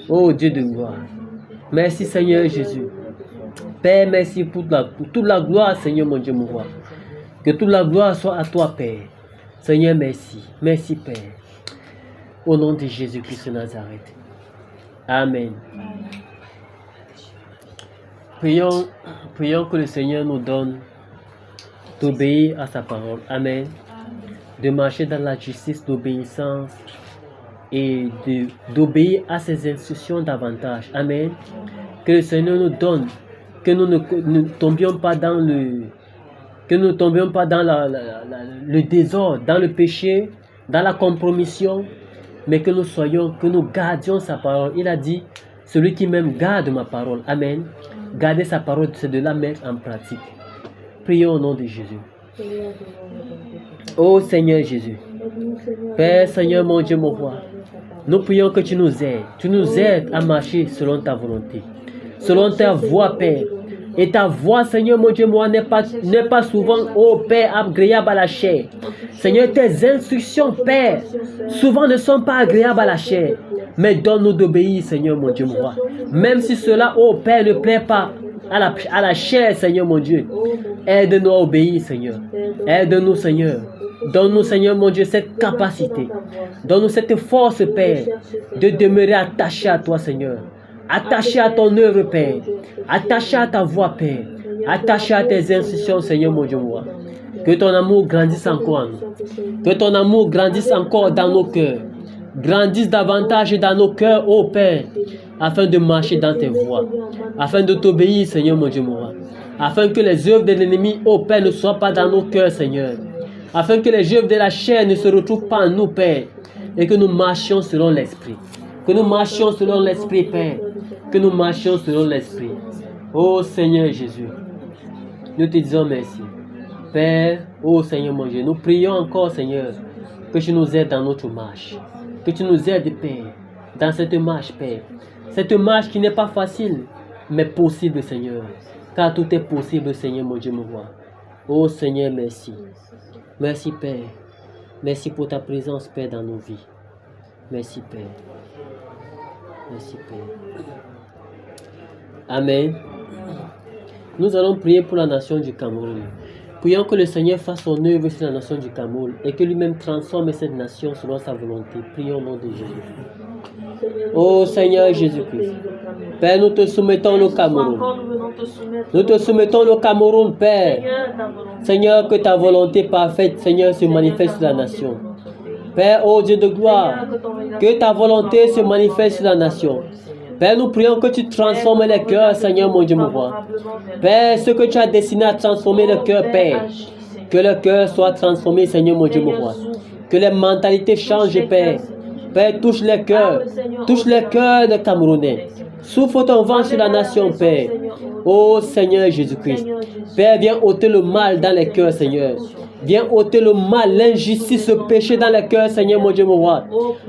Oh, Dieu de gloire. Merci, Seigneur Jésus. Père, merci pour toute la gloire, Seigneur, mon Dieu, mon roi. Que toute la gloire soit à toi, Père. Seigneur, merci. Merci, Père. Au nom de Jésus-Christ de Nazareth. Amen. Prions que le Seigneur nous donne d'obéir à sa parole. Amen. De marcher dans la justice d'obéissance et d'obéir à ses instructions davantage. Amen. Que le Seigneur nous donne, que nous ne tombions pas dans le désordre, dans le péché, dans la compromission, mais que nous gardions sa parole. Il a dit, celui qui m'aime garde ma parole. Amen. Garder sa parole, c'est de la mettre en pratique. Prions au nom de Jésus. Ô Seigneur Jésus, Père, Seigneur, mon Dieu, mon roi, nous prions que tu nous aides. Tu nous aides à marcher selon ta volonté, selon ta voie, Père. Et ta voix, Seigneur mon Dieu, moi, n'est pas souvent, ô Père, agréable à la chair. Seigneur, tes instructions, Père, souvent ne sont pas agréables à la chair. Mais donne-nous d'obéir, Seigneur mon Dieu, moi. Même si cela, ô Père, ne plaît pas à la chair, Seigneur mon Dieu. Aide-nous à obéir, Seigneur. Aide-nous, Seigneur. Donne-nous, Seigneur mon Dieu, cette capacité. Donne-nous cette force, Père, de demeurer attaché à toi, Seigneur. Attaché à ton œuvre, Père. Attaché à ta voix, Père. Attaché à tes instructions, Seigneur mon Dieu, moi. Que ton amour grandisse encore en nous. Que ton amour grandisse encore dans nos cœurs. Grandisse davantage dans nos cœurs, ô Père, afin de marcher dans tes voies. Afin de t'obéir, Seigneur mon Dieu, moi. Afin que les œuvres de l'ennemi, ô Père, ne soient pas dans nos cœurs, Seigneur. Afin que les œuvres de la chair ne se retrouvent pas en nous, Père. Et que nous marchions selon l'Esprit. Que nous marchions selon l'Esprit, Père. Que nous marchions selon l'Esprit. Ô Seigneur Jésus, nous te disons merci. Père, ô Seigneur mon Dieu, nous prions encore, Seigneur, que tu nous aides dans notre marche. Que tu nous aides, Père, dans cette marche, Père. Cette marche qui n'est pas facile, mais possible, Seigneur. Car tout est possible, Seigneur mon Dieu, me voit. Ô Seigneur, merci. Merci, Père. Merci pour ta présence, Père, dans nos vies. Merci, Père. Merci, Père. Amen. Nous allons prier pour la nation du Cameroun. Prions que le Seigneur fasse son œuvre sur la nation du Cameroun et que lui-même transforme cette nation selon sa volonté. Prions au nom de Jésus. Ô Seigneur Jésus-Christ, Père, nous te soumettons le Cameroun. Nous te soumettons le Cameroun, Père. Seigneur, que ta volonté parfaite, Seigneur, se manifeste sur la nation. Père, ô Dieu de gloire, que ta volonté se manifeste sur la nation. Père, nous prions que tu transformes les cœurs, Seigneur mon Dieu, mon roi. Père, ce que tu as destiné à transformer le cœur, Père, que le cœur soit transformé, Seigneur mon Dieu, mon roi. Que les mentalités changent, Père. Père, touche les cœurs des Camerounais. Souffle ton vent sur la nation, Père. Ô Seigneur Jésus-Christ. Père, viens ôter le mal dans les cœurs, Seigneur. Viens ôter le mal, l'injustice, le péché dans les cœurs, Seigneur mon Dieu, mon roi.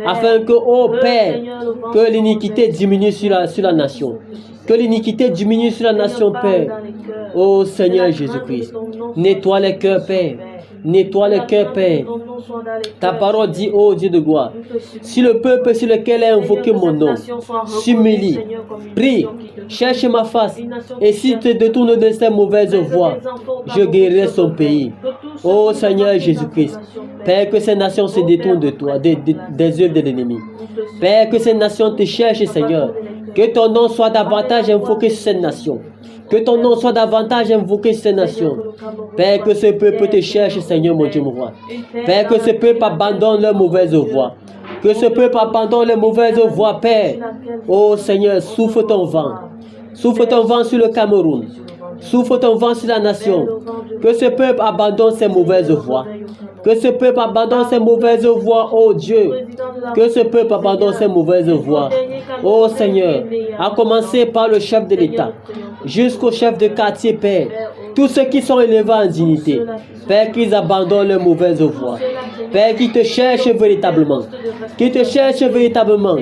Afin que, ô Père, que l'iniquité diminue sur la nation. Que l'iniquité diminue sur la nation, Père. Ô Seigneur Jésus-Christ. Nettoie les cœurs, Père. Nettoie le cœur, Père. Ta parole dit, ô Dieu de gloire, si le peuple sur lequel est invoqué mon nom s'humilie, prie, cherche ma face, et s'il te détourne de ses mauvaises voies, je guérirai son pays. Ô Seigneur Jésus-Christ, Père, que ces nations se détournent de toi, des œuvres de l'ennemi. Père, que ces nations te cherchent, Seigneur. Que ton nom soit davantage invoqué sur cette nation. Que ton nom soit davantage invoqué sur ces nations. Père, que ce peuple te cherche, Seigneur mon Dieu, mon roi. Père, que ce peuple abandonne leurs mauvaises voies. Que ce peuple abandonne les mauvaises voies, Père. Oh Seigneur, souffle ton vent. Souffle ton vent sur le Cameroun. Souffle ton vent sur la nation. Que ce peuple abandonne ses mauvaises voies. Que ce peuple abandonne ses mauvaises voies, oh Dieu. Que ce peuple abandonne ses mauvaises voies. Oh Seigneur, à commencer par le chef de l'État, jusqu'au chef de quartier, Père. Tous ceux qui sont élevés en dignité, Père, qu'ils abandonnent leurs mauvaises voies. Père, qui te cherchent véritablement. Qui te cherchent véritablement.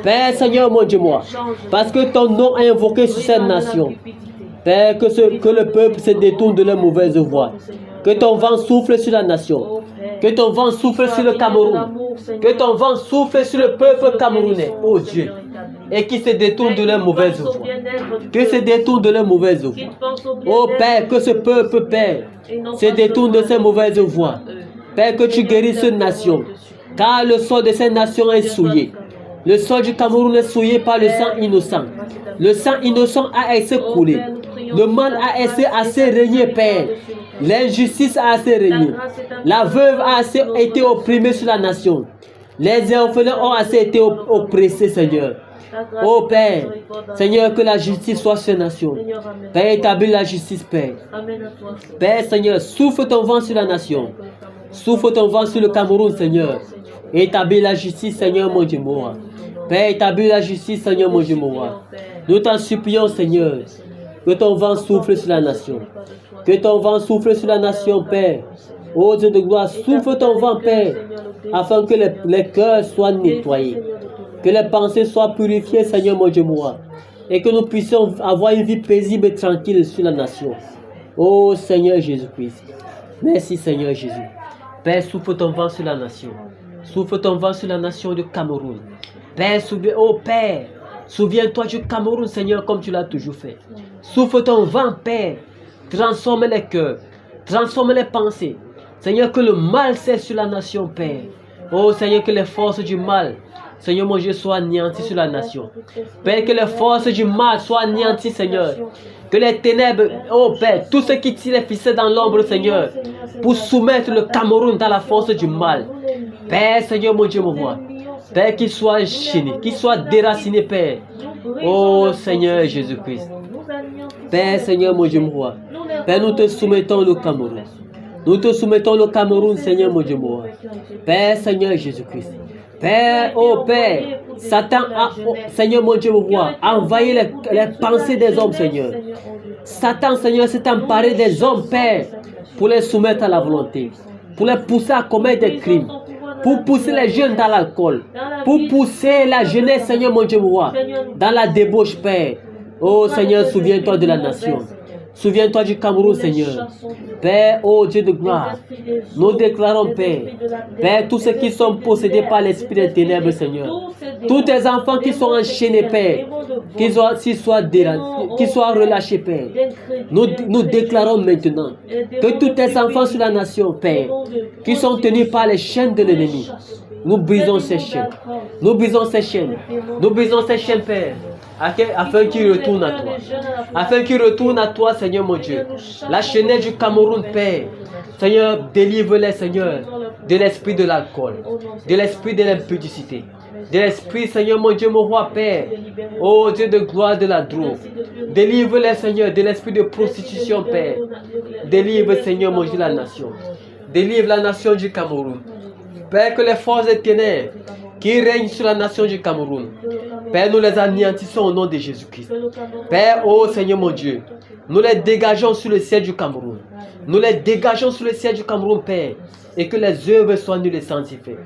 Père, Seigneur, mon Dieu, moi. Parce que ton nom est invoqué sur cette nation. Père, que le peuple se détourne de leurs mauvaises voies. Que ton vent souffle sur la nation. Que ton vent souffle sur le Cameroun. Que ton vent souffle sur le peuple camerounais, oh Dieu. Et qui se détourne de leurs mauvaises voies. Que se détourne de leurs mauvaises voies. Oh Père, que ce peuple, Père, se détourne de ses mauvaises voies. Père, que tu guérisses cette nation. Car le sol de cette nation est souillé. Le sol du Cameroun est souillé par le sang innocent. Le sang innocent a assez coulé. Le mal a assez régné, Père. L'injustice a assez régné. La veuve a assez été opprimée sur la nation. Les orphelins ont assez été oppressés, Seigneur. Oh Père, Seigneur, que la justice soit sur la nation. Père, établis la justice, Père. Père, Seigneur, souffle ton vent sur la nation. Souffle ton vent sur le Cameroun, Seigneur. Établis la justice, Seigneur, mon Dieu, moi. Père, établis la justice, Seigneur, mon Dieu, moi. Nous t'en supplions, Seigneur, que ton vent souffle sur la nation. Que ton vent souffle sur la nation, Père. Ô Dieu de gloire, souffle ton vent, Père, afin que les cœurs soient nettoyés. Que les pensées soient purifiées, Seigneur, mon Dieu, moi. et que nous puissions avoir une vie paisible et tranquille sur la nation. Oh Seigneur Jésus-Christ. Merci Seigneur Jésus. Père, souffle ton vent sur la nation. Souffle ton vent sur la nation du Cameroun. Père, souviens-toi du Cameroun, Seigneur, comme tu l'as toujours fait. Souffle ton vent, Père. Transforme les cœurs. Transforme les pensées. Seigneur, que le mal cesse sur la nation, Père. Oh Seigneur, que les forces du mal, Seigneur mon Dieu, soient anéanties sur la nation. Père, que les forces du mal soient anéanties, Seigneur. Que les ténèbres, oh Père, tous ceux qui tirent les ficelles dans l'ombre, Seigneur, pour soumettre le Cameroun dans la force du mal. Père, Seigneur mon Dieu, mon roi. Père, qu'il soit enchaîné, qu'il soit déraciné, Père. Oh Seigneur Jésus-Christ. Père, Seigneur mon Dieu, mon roi. Père, nous te soumettons le Cameroun. Nous te soumettons le Cameroun, Seigneur mon Dieu, mon roi. Père, Seigneur Jésus-Christ. Père, oh Père, Satan a, oh, Seigneur mon Dieu, mon roi, a envahi les pensées des hommes, Seigneur. Satan, Seigneur, s'est emparé des hommes, Père, pour les soumettre à la volonté, pour les pousser à commettre des crimes, pour pousser les jeunes dans l'alcool, pour pousser la jeunesse, Seigneur mon Dieu, mon roi, dans la débauche, Père. Oh Seigneur, souviens-toi de la nation. Souviens-toi du Cameroun, Seigneur. Père, oh Dieu de gloire, nous déclarons, Père, Père, tous ceux qui sont possédés par l'esprit des ténèbres, Seigneur, tous tes enfants qui sont enchaînés, Père, qu'ils soient relâchés, Père. Nous déclarons maintenant que tous tes enfants sur la nation, Père, qui sont tenus par les chaînes de l'ennemi, nous brisons ces chaînes. Nous brisons ces chaînes. Nous brisons ces chaînes, Père. Afin qu'il retourne à toi. Afin qu'il retourne à toi, Seigneur mon Dieu. La chaînette du Cameroun, Père. Seigneur, délivre-les, Seigneur, de l'esprit de l'alcool, de l'esprit de l'impudicité, de l'esprit, Seigneur mon Dieu, mon roi, Père. Oh Dieu de gloire, de la drogue. Délivre-les, Seigneur, de l'esprit de prostitution, Père. Délivre, Seigneur mon Dieu, la nation. Délivre la nation du Cameroun. Père, que les forces des ténèbres qui règnent sur la nation du Cameroun, Père, nous les anéantissons au nom de Jésus-Christ. Père, oh Seigneur mon Dieu, nous les dégageons sur le ciel du Cameroun. Nous les dégageons sur le ciel du Cameroun, Père, et que les œuvres soient nulles et sans effet.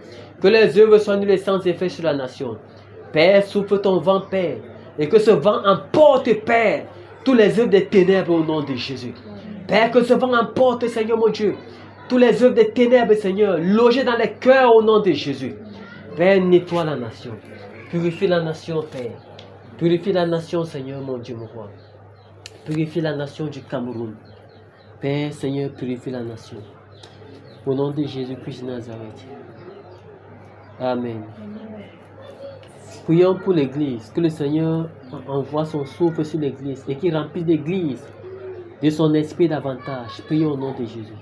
Que les œuvres soient nulles et sans effet sur la nation. Père, souffle ton vent, Père, et que ce vent emporte, Père, tous les œuvres des ténèbres au nom de Jésus. Père, que ce vent emporte, Seigneur mon Dieu, tous les œuvres des ténèbres, Seigneur, logées dans les cœurs au nom de Jésus. Père, nettoie la nation. Purifie la nation, Père. Purifie la nation, Seigneur, mon Dieu, mon roi. Purifie la nation du Cameroun. Père, Seigneur, purifie la nation. Au nom de Jésus-Christ de Nazareth. Amen. Prions pour l'Église. Que le Seigneur envoie son souffle sur l'Église et qu'il remplisse l'Église de son esprit davantage. Prions au nom de Jésus.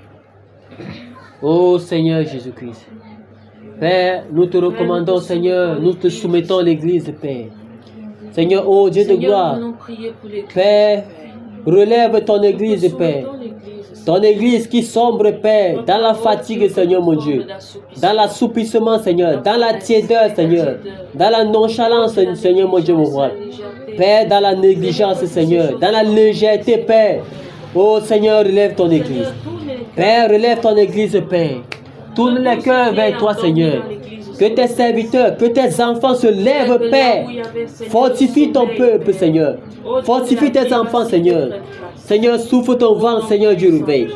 Ô Seigneur Jésus-Christ. Père, nous te recommandons, Seigneur, nous te soumettons l'Église, Père. Seigneur, ô Dieu de gloire, Père, relève ton Église, Père. Ton Église qui sombre, Père, dans la fatigue, Seigneur mon Dieu, dans l'assoupissement, Seigneur, dans la tiédeur, Seigneur, dans la nonchalance, Seigneur mon Dieu, mon roi. Père, dans la négligence, Seigneur, dans la légèreté, Père. Ô Seigneur, relève ton Église. Père, relève ton Église, Père. Tourne les cœurs vers toi, Seigneur. Que tes serviteurs, que tes enfants se lèvent, Père. Fortifie ton peuple, Seigneur. Fortifie tes enfants, Seigneur. Seigneur, souffle ton vent, Seigneur, du réveil.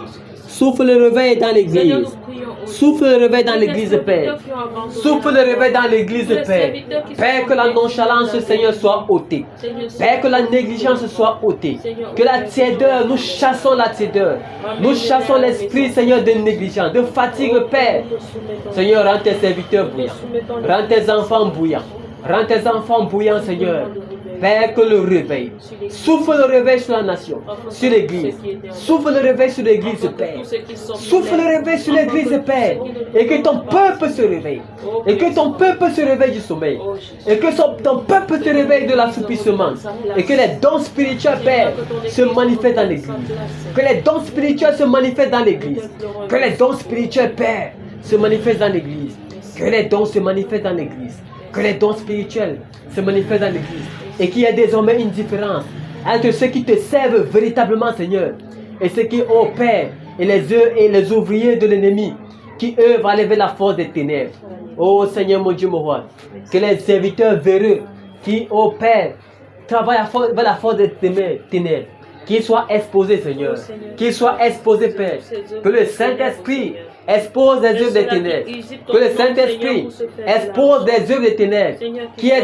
Souffle le réveil dans l'Église. Souffle le réveil dans l'Église, Père. Souffle le réveil dans l'Église, Père. Père, que la nonchalance, Seigneur, soit ôtée. Père, que la négligence soit ôtée. Que la tiédeur, nous chassons la tiédeur. Nous chassons l'esprit, Seigneur, de négligence, de fatigue, Père. Seigneur, rends tes serviteurs bouillants. Rends tes enfants bouillants. Rends tes enfants bouillants, Seigneur. Père, que le réveil, souffle le réveil sur la nation, sur l'Église. Souffle le réveil sur l'Église, Père. Souffle le réveil sur l'Église, Père. Et que ton peuple se réveille. Et que ton peuple se réveille du sommeil. Et que ton peuple se réveille de l'assoupissement. Et que les dons spirituels, Père, se manifestent dans l'Église. Que les dons spirituels se manifestent dans l'Église. Que les dons spirituels, Père, se manifestent dans l'Église. Que les dons se manifestent dans l'Église. Que les dons spirituels se manifestent dans l'Église. Et qu'il y ait désormais une différence entre ceux qui te servent véritablement, Seigneur, et ceux qui, ô Père, et les ouvriers de l'ennemi, qui œuvrent à lever la force des ténèbres. Ô Seigneur, mon Dieu, mon roi, que les serviteurs véreux, qui, ô Père, travaillent vers la force des ténèbres, qu'ils soient exposés, Seigneur. Qu'ils soient exposés, Père. Que le Saint-Esprit expose les œuvres des ténèbres. Que le Saint-Esprit expose les œuvres des ténèbres. Qu'il y ait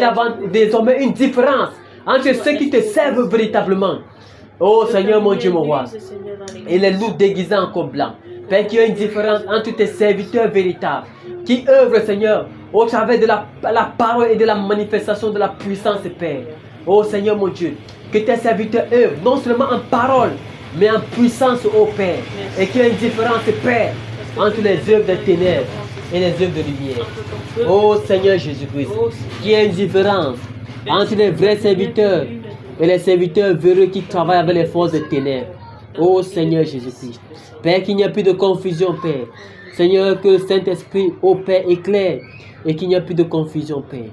désormais une différence entre ceux qui te servent véritablement. Oh Seigneur, mon Dieu, mon roi. Et les loups déguisés en coq blanc. Père, qu'il y ait une différence entre tes serviteurs véritables qui œuvrent, Seigneur, au travers de la parole et de la manifestation de la puissance, Père. Oh Seigneur, mon Dieu, que tes serviteurs œuvrent non seulement en parole, mais en puissance, ô Père. Et qu'il y ait une différence, Père, entre les œuvres des ténèbres et les œuvres de lumière. Oh Seigneur Jésus-Christ, qu'il y ait une différence entre les vrais serviteurs et les serviteurs véreux qui travaillent avec les forces des ténèbres. Oh Seigneur Jésus-Christ, Père, qu'il n'y ait plus de confusion, Père. Seigneur, que le Saint-Esprit, ô Père, éclaire et qu'il n'y ait plus de confusion, Père.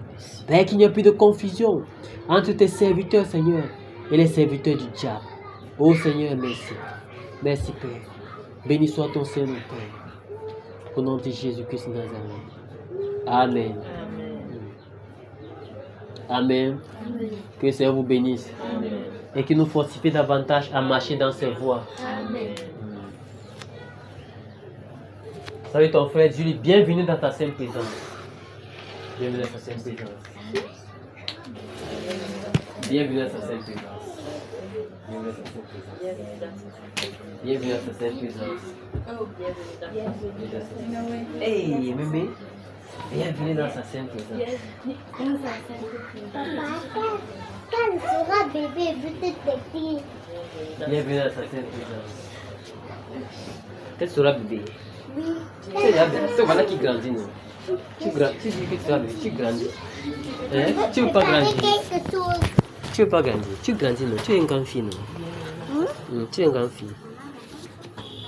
Père, qu'il n'y ait plus de confusion entre tes serviteurs, Seigneur, et les serviteurs du diable. Oh Seigneur, merci. Merci, Père. Béni soit ton Seigneur, Père. Au nom de Jésus-Christ de Nazareth. Amen. Amen. Que le Seigneur vous bénisse. Amen. Et qu'il nous fortifie davantage à marcher dans ses voies. Amen. Salut ton frère Julie, bienvenue dans ta sainte présence. Bienvenue dans ta sainte présence. Bienvenue dans ta sainte présence. Bienvenue dans ta sainte présence. Bienvenue dans ta sainte présence. Hey, mémé. Bienvenue dans sa sainte présence. Quand sera bébé, peut-être petit. Bienvenue dans sa sainte présence. Quel sera bébé? Oui. C'est voilà qui grandit, non? Tu dis que tu seras bébé, tu grandis. Hein? Tu veux pas grandir? Quelque chose. Tu veux pas grandir? Tu grandis, non? Tu es une grande fille, non? Tu es une grande fille.